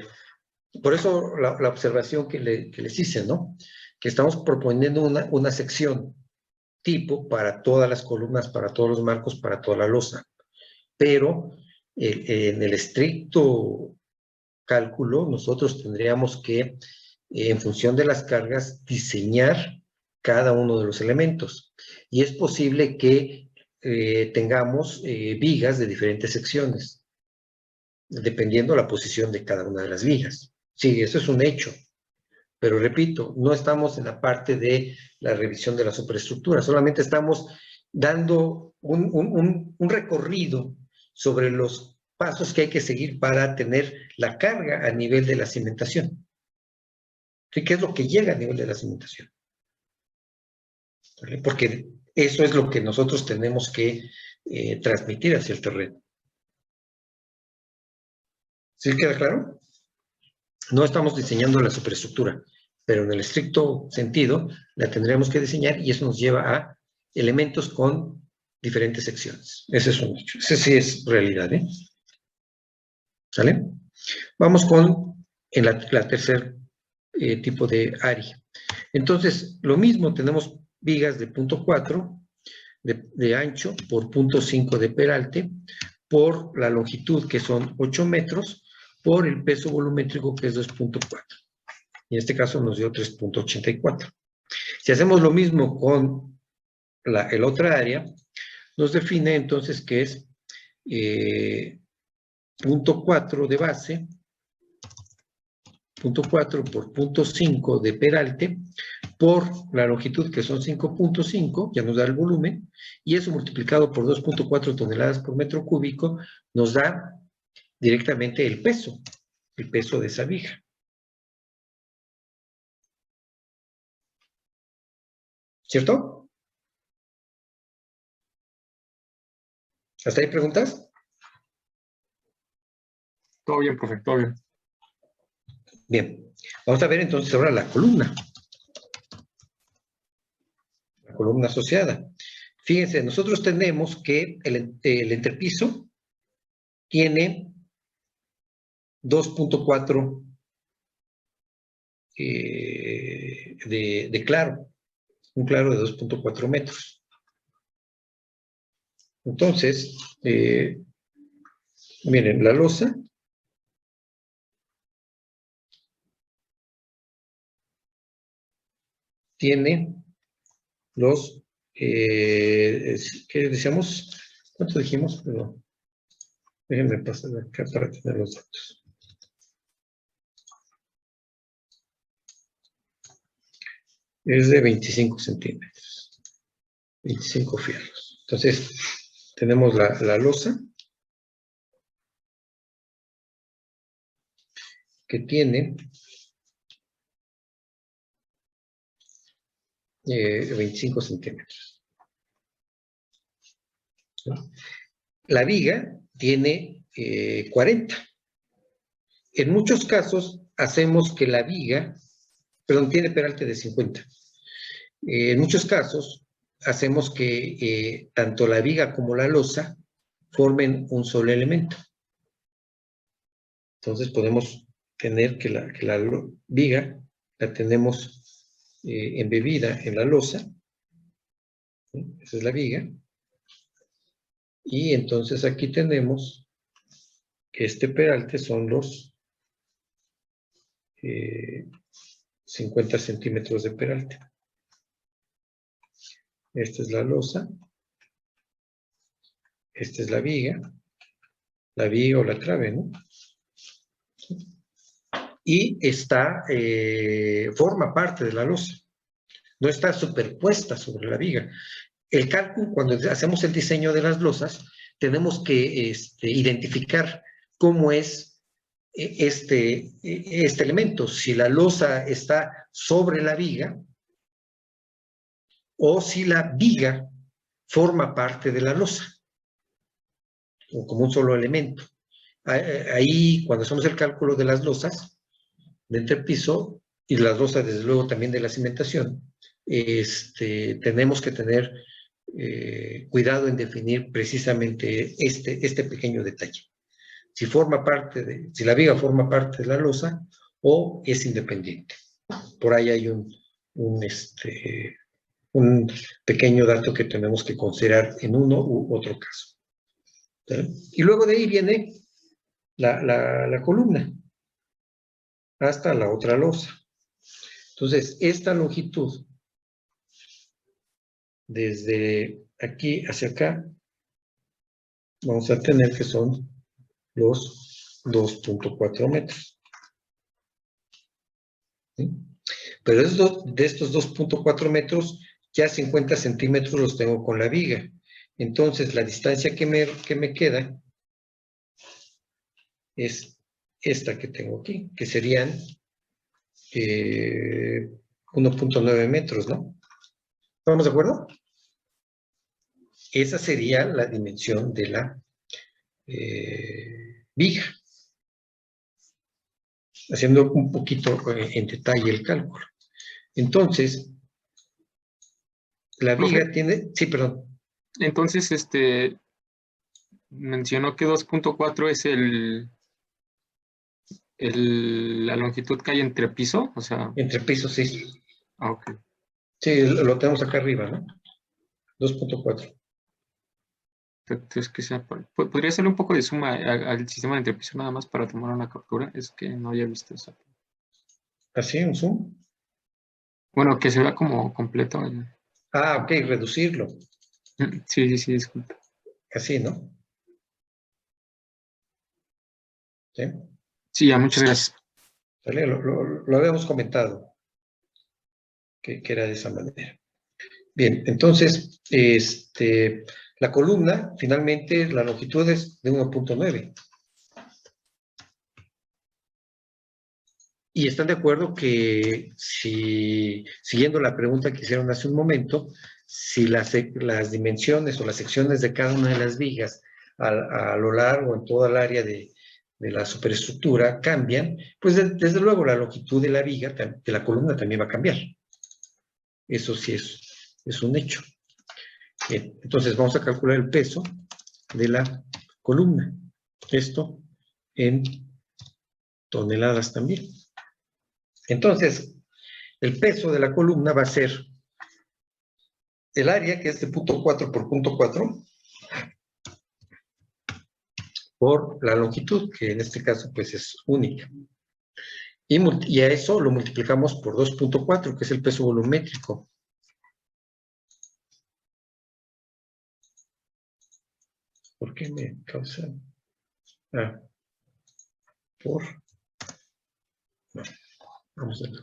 Por eso la observación que les hice, ¿no? Que estamos proponiendo una sección tipo para todas las columnas, para todos los marcos, para toda la losa. Pero en el estricto cálculo, nosotros tendríamos que, en función de las cargas, diseñar cada uno de los elementos. Y es posible que tengamos vigas de diferentes secciones, dependiendo la posición de cada una de las vigas. Sí, eso es un hecho. Pero repito, no estamos en la parte de la revisión de la superestructura, solamente estamos dando un recorrido sobre los pasos que hay que seguir para tener la carga a nivel de la cimentación. ¿Sí? ¿Qué es lo que llega a nivel de la cimentación? ¿Vale? Porque eso es lo que nosotros tenemos que transmitir hacia el terreno. ¿Sí queda claro? No estamos diseñando la superestructura, pero en el estricto sentido la tendremos que diseñar y eso nos lleva a elementos con diferentes secciones. Ese es un hecho. Ese sí es realidad, ¿eh? ¿Sale? Vamos con la tercer tipo de área. Entonces, lo mismo, tenemos vigas de 0.4 de ancho por 0.5 de peralte por la longitud, que son 8 metros, por el peso volumétrico, que es 2.4. Y en este caso nos dio 3.84. Si hacemos lo mismo con el otra área, nos define entonces que es 0.4 de base, 0.4 por 0.5 de peralte, por la longitud, que son 5.5, ya nos da el volumen, y eso multiplicado por 2.4 toneladas por metro cúbico, nos da directamente el peso de esa viga. ¿Cierto? ¿Hasta ahí preguntas? Todo bien, profe, todo bien. Bien, vamos a ver entonces ahora la columna asociada. Fíjense, nosotros tenemos que el entrepiso tiene 2.4 de claro, un claro de 2.4 metros. Entonces, miren, la losa tiene los, ¿qué decíamos? ¿Cuánto dijimos? Perdón. Déjenme pasar acá para tener los datos. Es de 25 centímetros. 25 fierros. Entonces, tenemos la losa que tiene 25 centímetros. La viga tiene 40. En muchos casos hacemos que la viga, perdón, tiene peralte de 50. En muchos casos hacemos que tanto la viga como la losa formen un solo elemento. Entonces podemos tener que la viga la tenemos embebida en la losa. ¿Sí? Esa es la viga. Y entonces aquí tenemos que este peralte son los 50 centímetros de peralte. Esta es la losa. Esta es la viga o la trave, ¿no? Y esta forma parte de la losa. No está superpuesta sobre la viga. El cálculo, cuando hacemos el diseño de las losas, tenemos que identificar cómo es este elemento. Si la losa está sobre la viga o si la viga forma parte de la losa, o como un solo elemento. Ahí, cuando hacemos el cálculo de las losas de entrepiso y las losas, desde luego, también de la cimentación, tenemos que tener cuidado en definir precisamente este pequeño detalle. Si la viga forma parte de la losa o es independiente. Por ahí hay un pequeño dato que tenemos que considerar en uno u otro caso. ¿Sí? Y luego de ahí viene la columna hasta la otra losa. Entonces, esta longitud desde aquí hacia acá vamos a tener que son los 2.4 metros. ¿Sí? Pero de estos 2.4 metros, ya 50 centímetros los tengo con la viga. Entonces, la distancia que me queda es esta que tengo aquí, que serían 1.9 metros, ¿no? ¿Estamos de acuerdo? Esa sería la dimensión de la viga. Haciendo un poquito en detalle el cálculo. Entonces, la viga tiene... Sí, perdón. Entonces, mencionó que 2.4 es la longitud que hay entre piso, o sea... Entre pisos, sí. Ah, ok. Sí, lo tenemos acá arriba, ¿no? 2.4. Entonces, que sea, podría hacerle un poco de suma al sistema de entrepiso nada más para tomar una captura. Es que no había visto eso. ¿Así, un zoom? Bueno, que se vea como completo. Ah, ok, reducirlo. Sí, disculpe. Así, ¿no? ¿Sí? Sí, ya, muchas gracias. ¿Vale? Lo habíamos comentado, que era de esa manera. Bien, entonces, la columna, finalmente, la longitud es de 1.9. Y están de acuerdo que siguiendo la pregunta que hicieron hace un momento, si las dimensiones o las secciones de cada una de las vigas a lo largo, en toda el área de la superestructura, cambian, pues desde luego la longitud de la viga, de la columna, también va a cambiar. Eso sí es un hecho. Bien, entonces vamos a calcular el peso de la columna. Esto en toneladas también. Entonces, el peso de la columna va a ser el área, que es de punto 4 por punto 4, por la longitud, que en este caso pues es única. Y a eso lo multiplicamos por 2.4, que es el peso volumétrico. ¿Por qué me causa? Por... No, vamos a ver.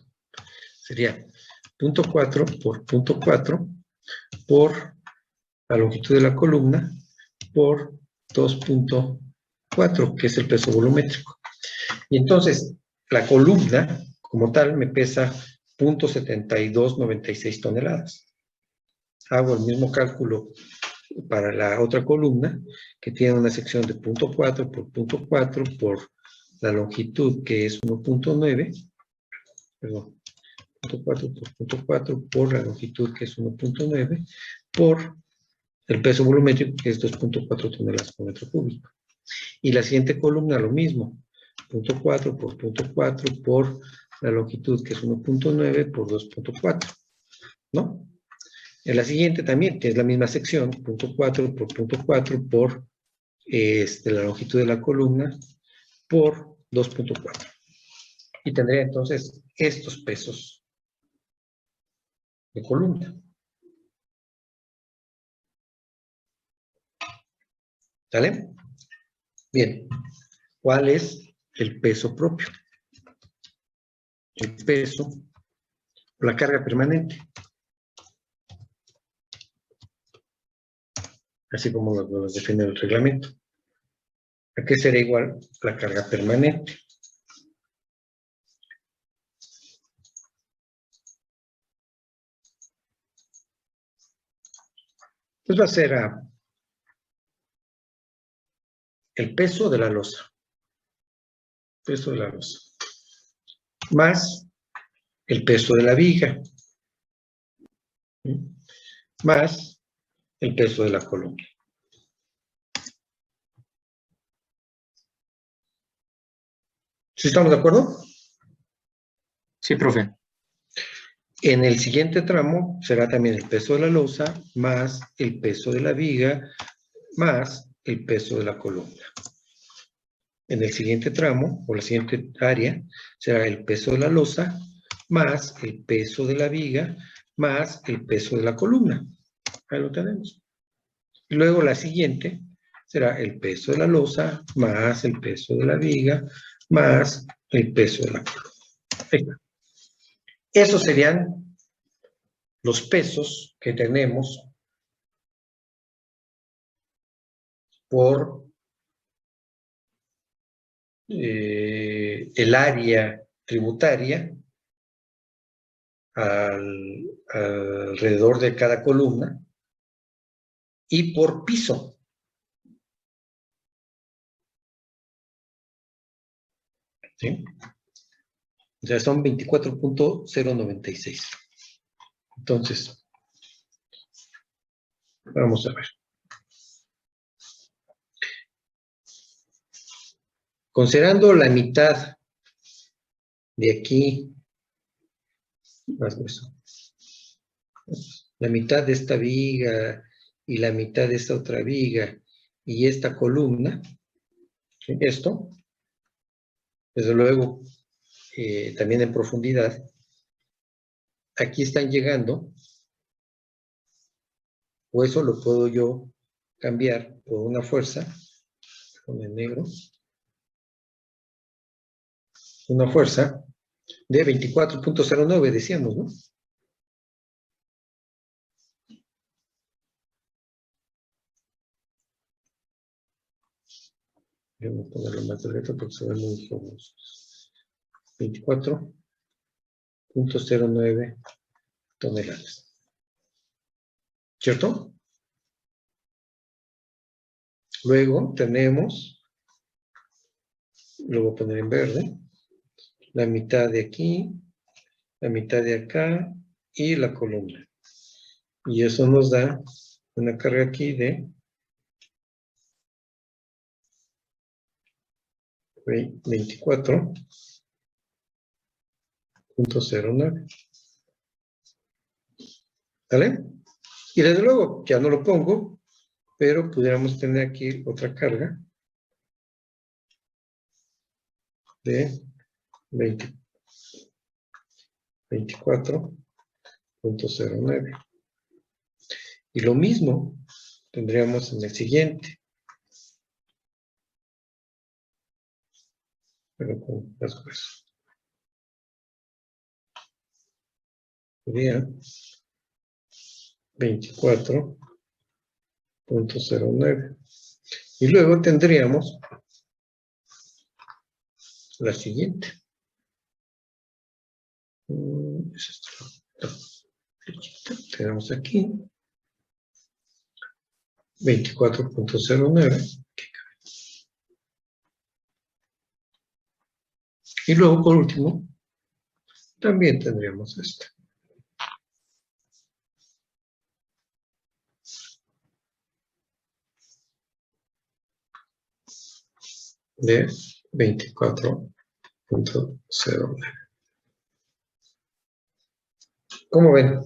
Sería punto 4 por punto 4 por la longitud de la columna por 2.4, que es el peso volumétrico. Y entonces, la columna, como tal, me pesa 0.7296 toneladas. Hago el mismo cálculo para la otra columna, que tiene una sección de 0.4 por 0.4 por la longitud, que es 1.9, perdón, 0.4 por 0.4 por la longitud, que es 1.9, por el peso volumétrico, que es 2.4 toneladas por metro cúbico. Y la siguiente columna, lo mismo, 0.4 por 0.4 por la longitud, que es 1.9 por 2.4, ¿no? En la siguiente también, que es la misma sección, 0.4 por 0.4 por la longitud de la columna por 2.4. Y tendría entonces estos pesos de columna. ¿Sale? Bien. ¿Cuál es el peso propio? El peso o la carga permanente. Así como nos define el reglamento. ¿A qué será igual la carga permanente? Pues va a ser el peso de la losa. Peso de la losa. Más el peso de la viga. Más el peso de la columna. ¿Sí estamos de acuerdo? Sí, profe. En el siguiente tramo será también el peso de la losa más el peso de la viga más el peso de la columna. En el siguiente tramo o la siguiente área será el peso de la losa más el peso de la viga más el peso de la columna. Ahí lo tenemos. Y luego la siguiente será el peso de la losa más el peso de la viga más el peso de la columna. Ahí está. Esos serían los pesos que tenemos por el área tributaria alrededor de cada columna y por piso. ¿Sí? O sea, son 24.096. Entonces, vamos a ver. Considerando la mitad de aquí, más grueso, la mitad de esta viga y la mitad de esta otra viga y esta columna, ¿sí? Esto, desde luego, también en profundidad, aquí están llegando, o eso lo puedo yo cambiar por una fuerza, con el negro, una fuerza de 24.09, decíamos, ¿no? Voy a ponerlo más directo porque se ve muy famoso. 24.09 toneladas. ¿Cierto? Luego tenemos, lo voy a poner en verde, la mitad de aquí, la mitad de acá y la columna. Y eso nos da una carga aquí de 24.09. ¿Vale? Y desde luego, ya no lo pongo, pero pudiéramos tener aquí otra carga de 24.09. Y lo mismo tendríamos en el siguiente. Pero con más grueso. Sería 24.09. Y luego tendríamos la siguiente. Es esta. Tenemos aquí 24.09. Y luego, por último, también tendríamos esta. De 24.09. ¿Cómo ven?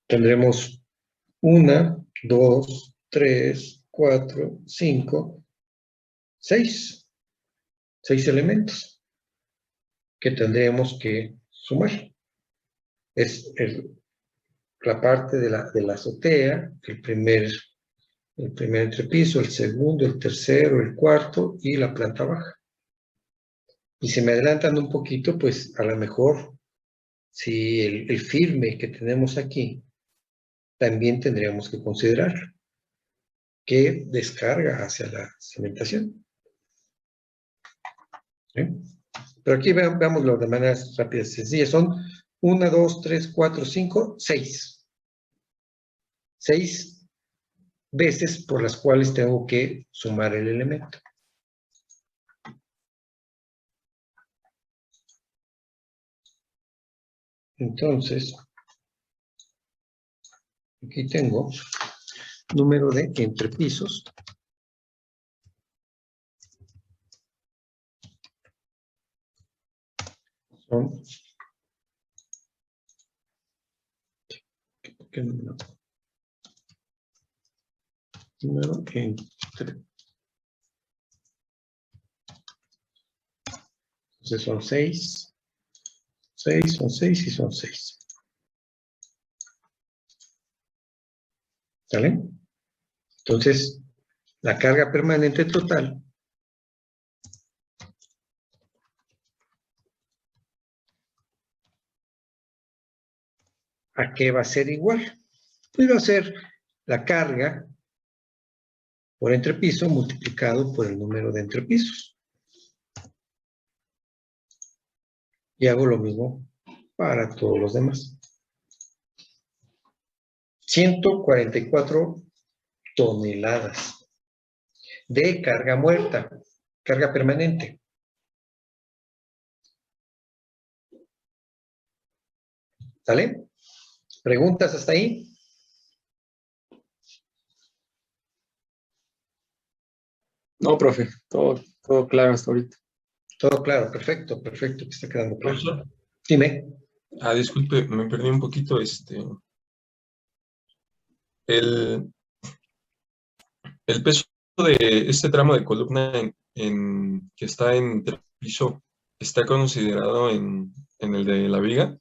Tendremos 1, 2, 3, 4, 5, 6. 6 elementos que tendremos que sumar. Es la parte de la azotea, el primer entrepiso, el segundo, el tercero, el cuarto y la planta baja. Y si me adelantan un poquito, pues a lo mejor, si el firme que tenemos aquí, también tendríamos que considerar que descarga hacia la cimentación. ¿Sí? Pero aquí veámoslo de maneras rápidas y sencillas. Son 1, 2, 3, 4, 5, 6. 6 veces por las cuales tengo que sumar el elemento. Entonces, aquí tengo número de entrepisos. Son, ¿qué número? Número entre. Entonces son 6. 6, son 6 y son 6. ¿Sale? Entonces, la carga permanente total ¿a qué va a ser igual? Pues va a ser la carga por entrepiso multiplicado por el número de entrepisos. Y hago lo mismo para todos los demás. 144 toneladas de carga muerta, carga permanente. ¿Sale? ¿Preguntas hasta ahí? No, profe, todo claro hasta ahorita. Todo claro, perfecto, perfecto, que está quedando claro. Profesor, Dime. disculpe, me perdí un poquito. El peso de este tramo de columna que está en piso, ¿está considerado en el de la viga?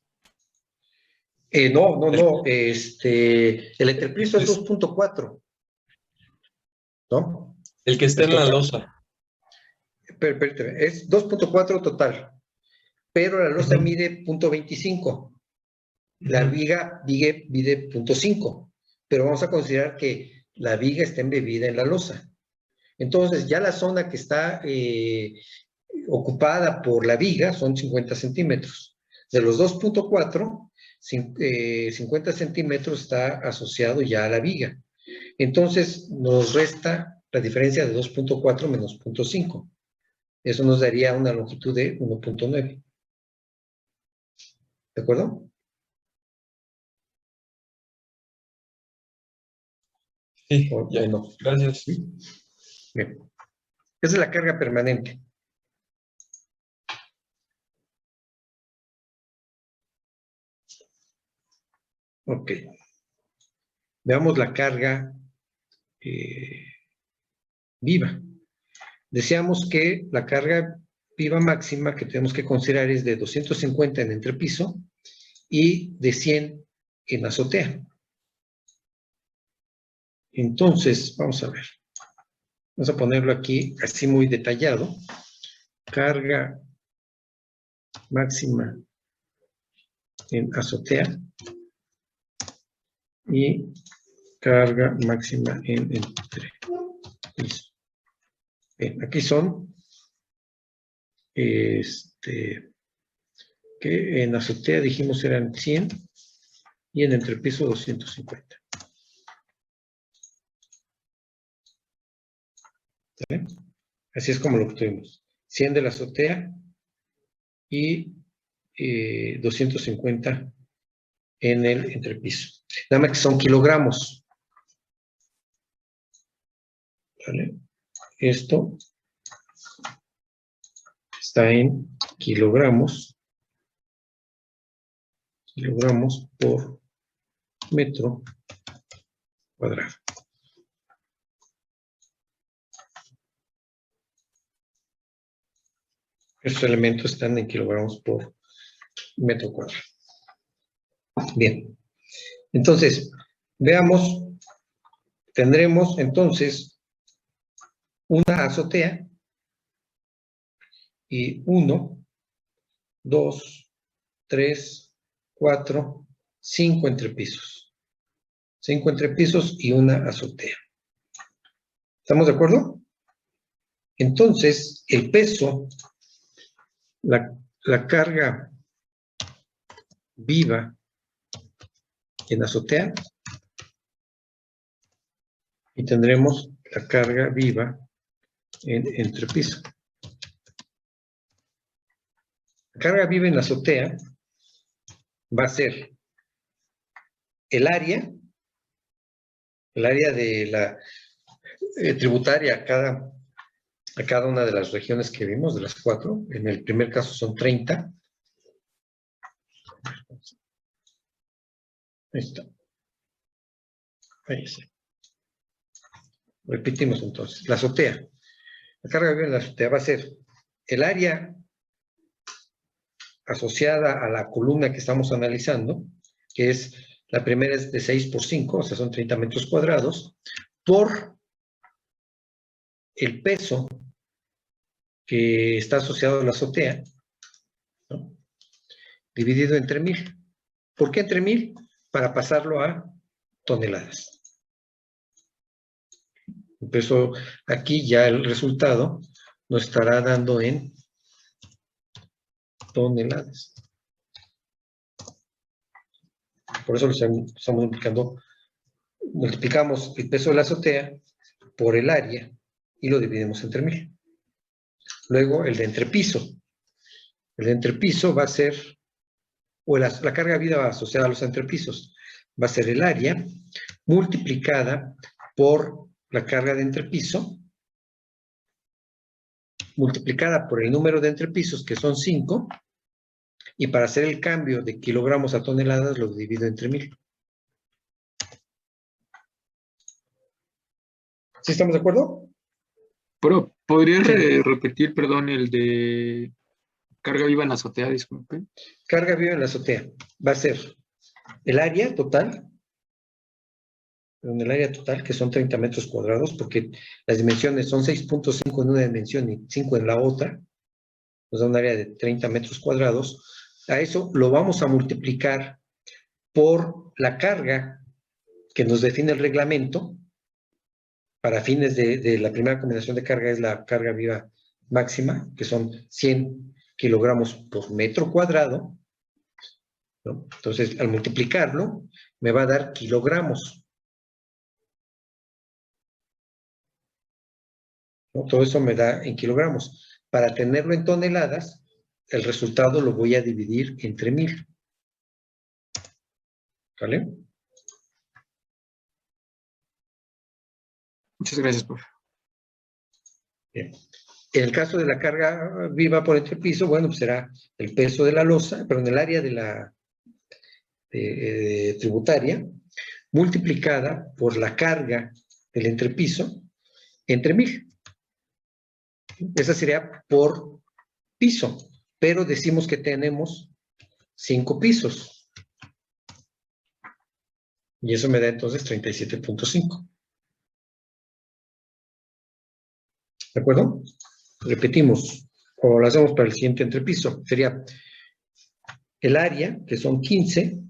No. El entrepiso es 2.4. ¿No? El que está Es en la total. losa. Permíteme, es 2.4 total. Pero la losa mide 0.25. La viga mide 0.5. Pero vamos a considerar que la viga está embebida en la losa. Entonces, ya la zona que está ocupada por la viga son 50 centímetros. De los 2.4, 50 centímetros está asociado ya a la viga. Entonces nos resta la diferencia de 2.4 menos 0.5. Eso nos daría una longitud de 1.9. ¿De acuerdo? Sí, ¿O ya. no? Gracias. Bien. Esa es la carga permanente. Ok. Veamos la carga viva. Decíamos que la carga viva máxima que tenemos que considerar es de 250 en entrepiso y de 100 en azotea. Entonces, vamos a ver. Vamos a ponerlo aquí así muy detallado. Carga máxima en azotea y carga máxima en entrepiso. Bien, aquí son que en azotea dijimos eran 100 y en entrepiso 250. ¿Vale? Así es como lo obtuvimos. 100 de la azotea y 250 en el entrepiso. Nada más que son kilogramos. ¿Vale? Esto está en kilogramos por metro cuadrado. Estos elementos están en kilogramos por metro cuadrado. Bien. Entonces, veamos, tendremos entonces una azotea y 1, 2, 3, 4, 5 entrepisos. 5 entrepisos y una azotea. ¿Estamos de acuerdo? Entonces, el peso, la carga viva en azotea y tendremos la carga viva en entrepiso. La carga viva en la azotea va a ser el área de la tributaria a cada una de las regiones que vimos, de las 4. En el primer caso son 30. Ahí está. Ahí está. Repetimos entonces. La azotea. La carga viva en la azotea va a ser el área asociada a la columna que estamos analizando, que es, la primera es de 6 por 5, o sea, son 30 metros cuadrados, por el peso que está asociado a la azotea, ¿no? Dividido entre 1000. ¿Por qué entre 1000? Para pasarlo a toneladas. El peso, aquí ya el resultado nos estará dando en toneladas. Por eso lo estamos multiplicamos el peso de la azotea por el área y lo dividimos entre 1000. Luego el de entrepiso. El de entrepiso va a ser, o la carga viva asociada a los entrepisos, va a ser el área multiplicada por la carga de entrepiso, multiplicada por el número de entrepisos, que son 5, y para hacer el cambio de kilogramos a toneladas lo divido entre 1000. ¿Sí estamos de acuerdo? Pero, ¿podrías Sí. repetir, perdón, el de carga viva en azotea, disculpe? Carga viva en la azotea va a ser el área total, que son 30 metros cuadrados, porque las dimensiones son 6.5 en una dimensión y 5 en la otra, nos da un área de 30 metros cuadrados. A eso lo vamos a multiplicar por la carga que nos define el reglamento. Para fines de la primera combinación de carga es la carga viva máxima, que son 100 kilogramos por metro cuadrado. ¿no? Entonces, al multiplicarlo, me va a dar kilogramos, ¿no? Todo eso me da en kilogramos. Para tenerlo en toneladas, el resultado lo voy a dividir entre 1000. ¿Vale? Muchas gracias, profe. Bien. En el caso de la carga viva por entrepiso, bueno, pues será el peso de la losa, pero en el área de la tributaria, multiplicada por la carga del entrepiso entre 1000. Esa sería por piso, pero decimos que tenemos 5 pisos. Y eso me da entonces 37.5. ¿De acuerdo? Repetimos, o lo hacemos para el siguiente entrepiso. Sería el área, que son 15,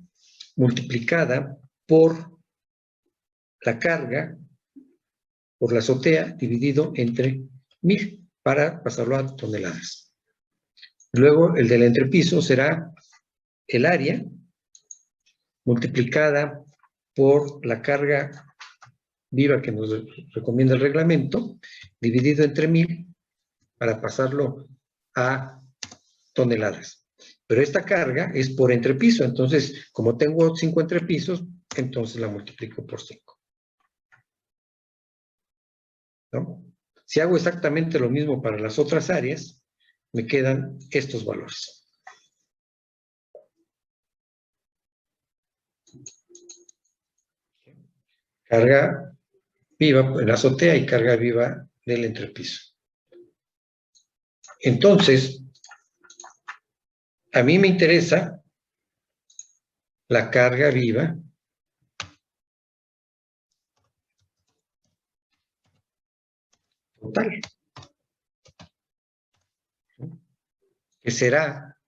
multiplicada por la carga, por la azotea, dividido entre 1000, para pasarlo a toneladas. Luego, el del entrepiso será el área, multiplicada por la carga viva que nos recomienda el reglamento, dividido entre 1000, para pasarlo a toneladas. Pero esta carga es por entrepiso, entonces, como tengo 5 entrepisos, entonces la multiplico por 5. ¿No? Si hago exactamente lo mismo para las otras áreas, me quedan estos valores. Carga viva en la azotea y carga viva del entrepiso. Entonces, a mí me interesa la carga viva total, que será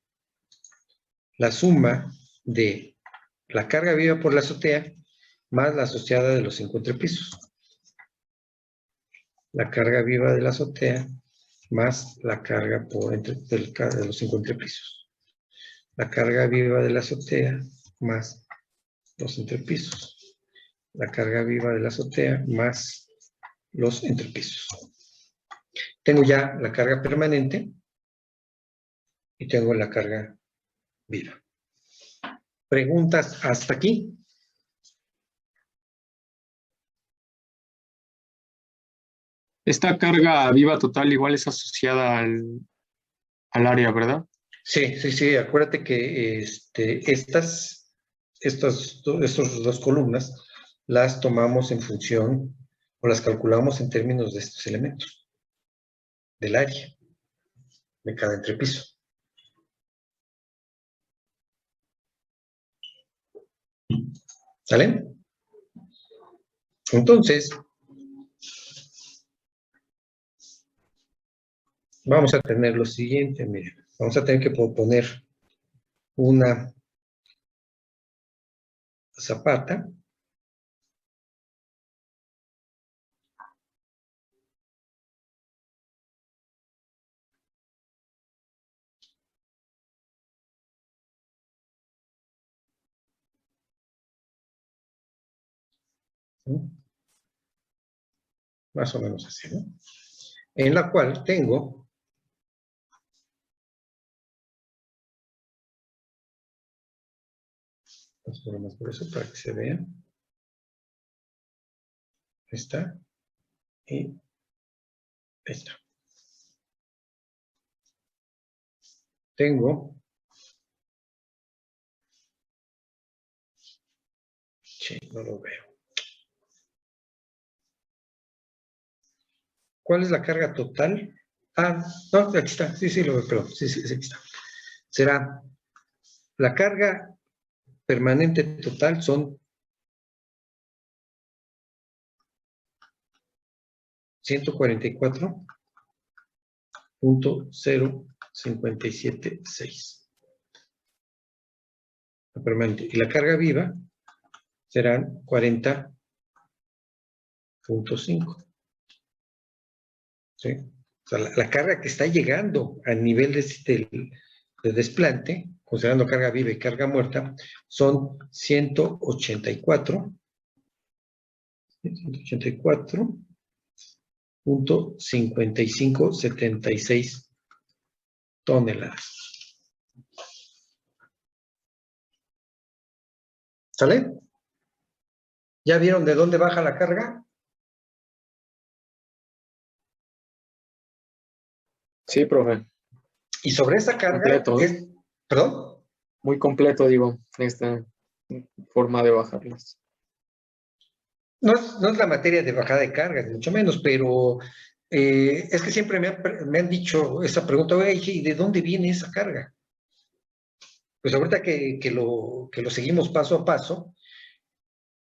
la suma de la carga viva por la azotea más la asociada de los 5 entrepisos. La carga viva de la azotea más la carga de los 5 entrepisos. La carga viva de la azotea más los entrepisos. La carga viva de la azotea más los entrepisos. Tengo ya la carga permanente y tengo la carga viva. ¿Preguntas hasta aquí? Esta carga viva total igual es asociada al área, ¿verdad? Sí. Acuérdate que estas dos columnas las tomamos en función o las calculamos en términos de estos elementos, del área de cada entrepiso. ¿Sale? Entonces, vamos a tener lo siguiente, miren. Vamos a tener que poner una zapata. ¿Sí? Más o menos así, ¿no? En la cual tengo más por eso para que se vea. Esta y esta. Tengo sí, no lo veo. ¿Cuál es la carga total? Ah, no, aquí está. Sí, lo veo, perdón. Sí, aquí está. Será la carga permanente total son 144.0576. La permanente. Y la carga viva serán 40.5. ¿Sí? O sea, la carga que está llegando al nivel de desplante considerando carga viva y carga muerta, son 184.5576 toneladas. ¿Sale? ¿Ya vieron de dónde baja la carga? Sí, profe. Y sobre esa carga, Completo. ¿perdón? Muy completo, digo, esta forma de bajarlas. No es la materia de bajada de cargas, mucho menos, pero es que siempre me han dicho esa pregunta, oye, ¿y de dónde viene esa carga? Pues ahorita que lo seguimos paso a paso,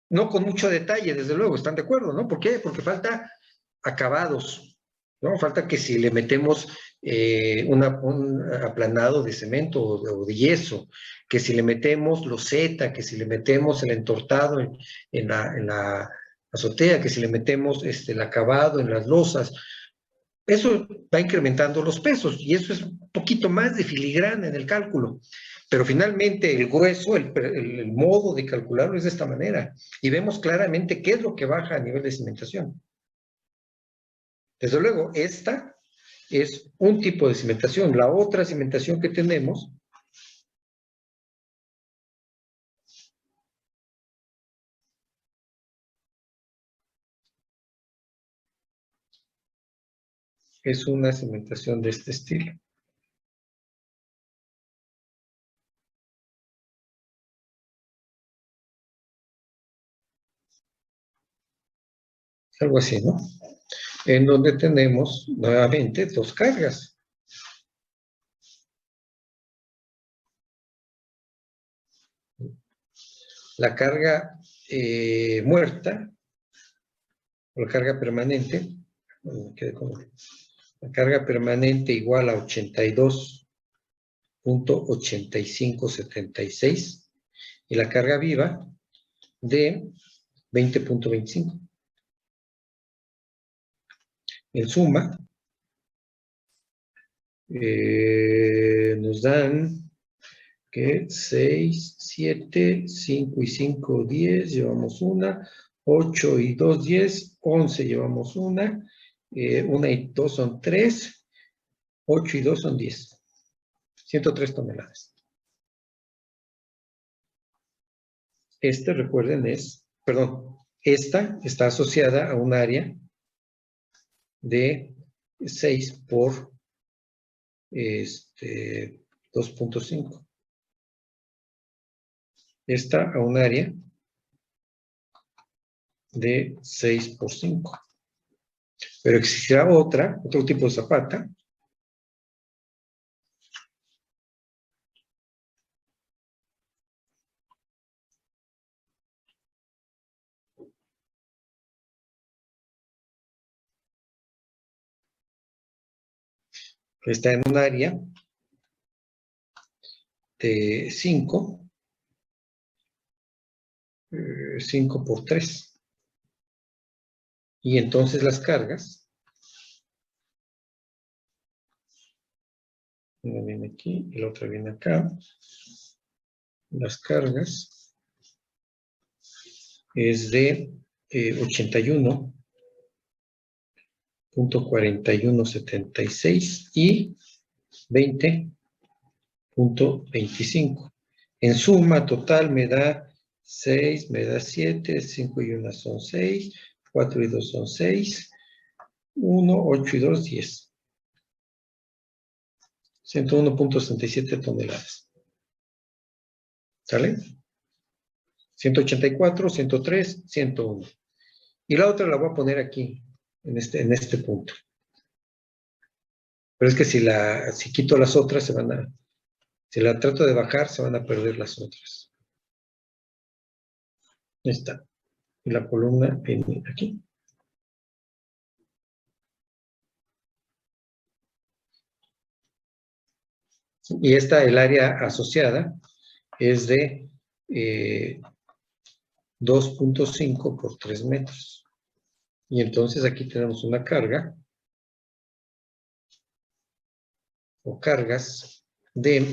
no con mucho detalle, desde luego, ¿están de acuerdo, no? ¿Por qué? Porque falta acabados, ¿no? Falta que si le metemos un aplanado de cemento o de yeso, que si le metemos loseta, que si le metemos el entortado en la azotea, que si le metemos el acabado en las losas, eso va incrementando los pesos y eso es un poquito más de filigrana en el cálculo. Pero finalmente el grueso, el modo de calcularlo es de esta manera. Y vemos claramente qué es lo que baja a nivel de cimentación. Desde luego, esta es un tipo de cimentación. La otra cimentación que tenemos es una cimentación de este estilo. Algo así, ¿no? En donde tenemos nuevamente dos cargas. La carga muerta, o la carga permanente, la carga permanente igual a 82.8576 y la carga viva de 20.25. En suma, nos dan que 6, 7, 5 y 5, 10, llevamos una, 8 y 2, 10, 11 llevamos una, 1 y 2 son 3, 8 y 2 son 10. 103 toneladas. Recuerden, esta está asociada a un área de 6 por 2.5. Esta a un área de 6 por 5. Pero existirá otro tipo de zapata, que está en un área de 5 por 3. Y entonces las cargas, una viene aquí y la otra viene acá. Las cargas es de 81.4176 y 20.25. En suma total me da 6, me da 7, 5 y 1 son 6, 4 y 2 son 6, 1, 8 y 2, 10. 101.67 toneladas. ¿Sale? 184, 103, 101. Y la otra la voy a poner aquí, en este punto. Pero es que si quito las otras, si la trato de bajar, se van a perder las otras. Ahí está. Y la columna viene aquí. Y el área asociada es de 2.5 por 3 metros. Y entonces aquí tenemos una carga o cargas de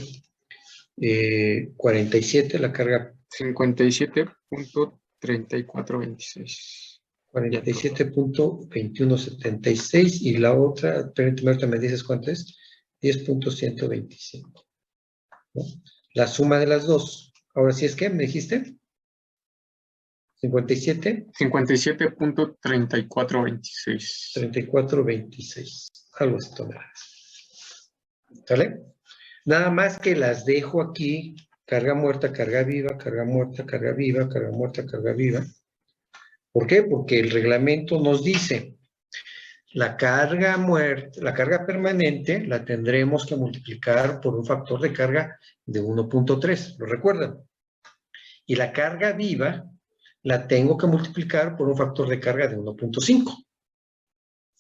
47, la carga 57.3426. 47.2176 y la otra, permíteme, ahorita me dices cuánto es, 10.125. ¿No? La suma de las dos. Ahora sí es que, ¿me dijiste? 57. 57.3426. 3426. Algo así tomará. ¿Sale? Nada más que las dejo aquí, carga muerta, carga viva, carga muerta, carga viva, carga muerta, carga viva. ¿Por qué? Porque el reglamento nos dice, la carga muerta, la carga permanente la tendremos que multiplicar por un factor de carga de 1.3, ¿lo recuerdan? Y la carga viva la tengo que multiplicar por un factor de carga de 1.5.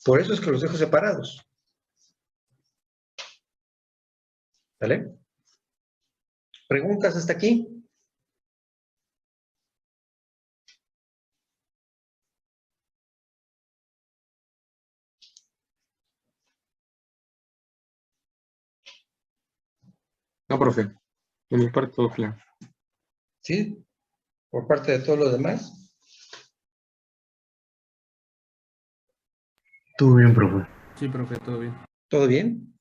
Por eso es que los dejo separados. ¿Vale? ¿Preguntas hasta aquí? No, profe. De mi parte todo claro. ¿Sí? Por parte de todos los demás. Todo bien, profe. Sí, profe, todo bien. ¿Todo bien?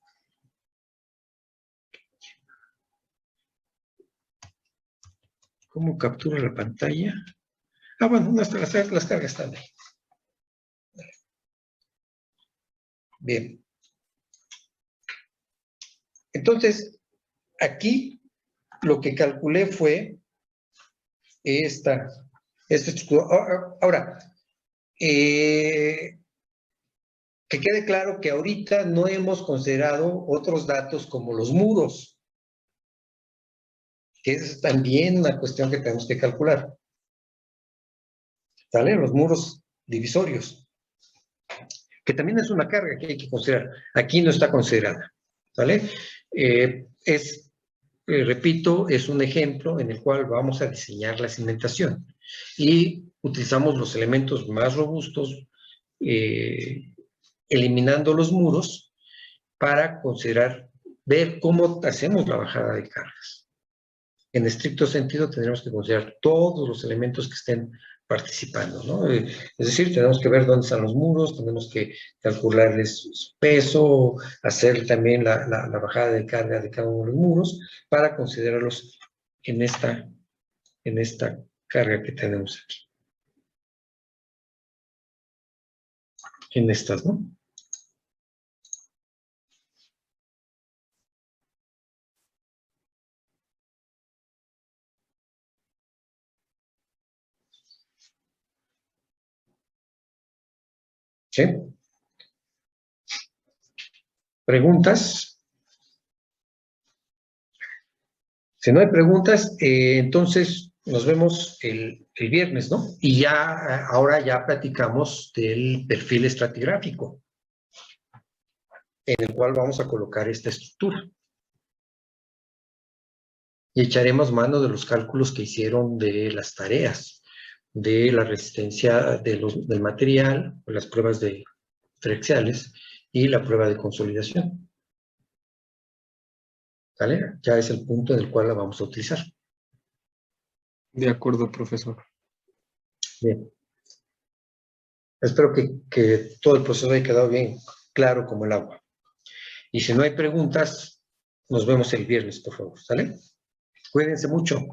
¿Cómo captura la pantalla? Ah, bueno, las cargas están ahí. Bien. Entonces, aquí lo que calculé fue esta estructura. Ahora, que quede claro que ahorita no hemos considerado otros datos como los muros, que es también una cuestión que tenemos que calcular. ¿Sale? Los muros divisorios, que también es una carga que hay que considerar. Aquí no está considerada. ¿Sale? Repito, es un ejemplo en el cual vamos a diseñar la cimentación y utilizamos los elementos más robustos, eliminando los muros para considerar, ver cómo hacemos la bajada de cargas. En estricto sentido, tendremos que considerar todos los elementos que estén participando, ¿no? Es decir, tenemos que ver dónde están los muros, tenemos que calcularles su peso, hacer también la bajada de carga de cada uno de los muros para considerarlos en esta carga que tenemos aquí. En estas, ¿no? ¿Sí? ¿Preguntas? Si no hay preguntas, entonces nos vemos el viernes, ¿no? Y ya, ahora ya platicamos del perfil estratigráfico, en el cual vamos a colocar esta estructura. Y echaremos mano de los cálculos que hicieron de las tareas, de la resistencia del material, las pruebas diferenciales y la prueba de consolidación. ¿Vale? Ya es el punto en el cual la vamos a utilizar. De acuerdo, profesor. Bien. Espero que todo el proceso haya quedado bien claro como el agua. Y si no hay preguntas, nos vemos el viernes, por favor. ¿Sale? Cuídense mucho.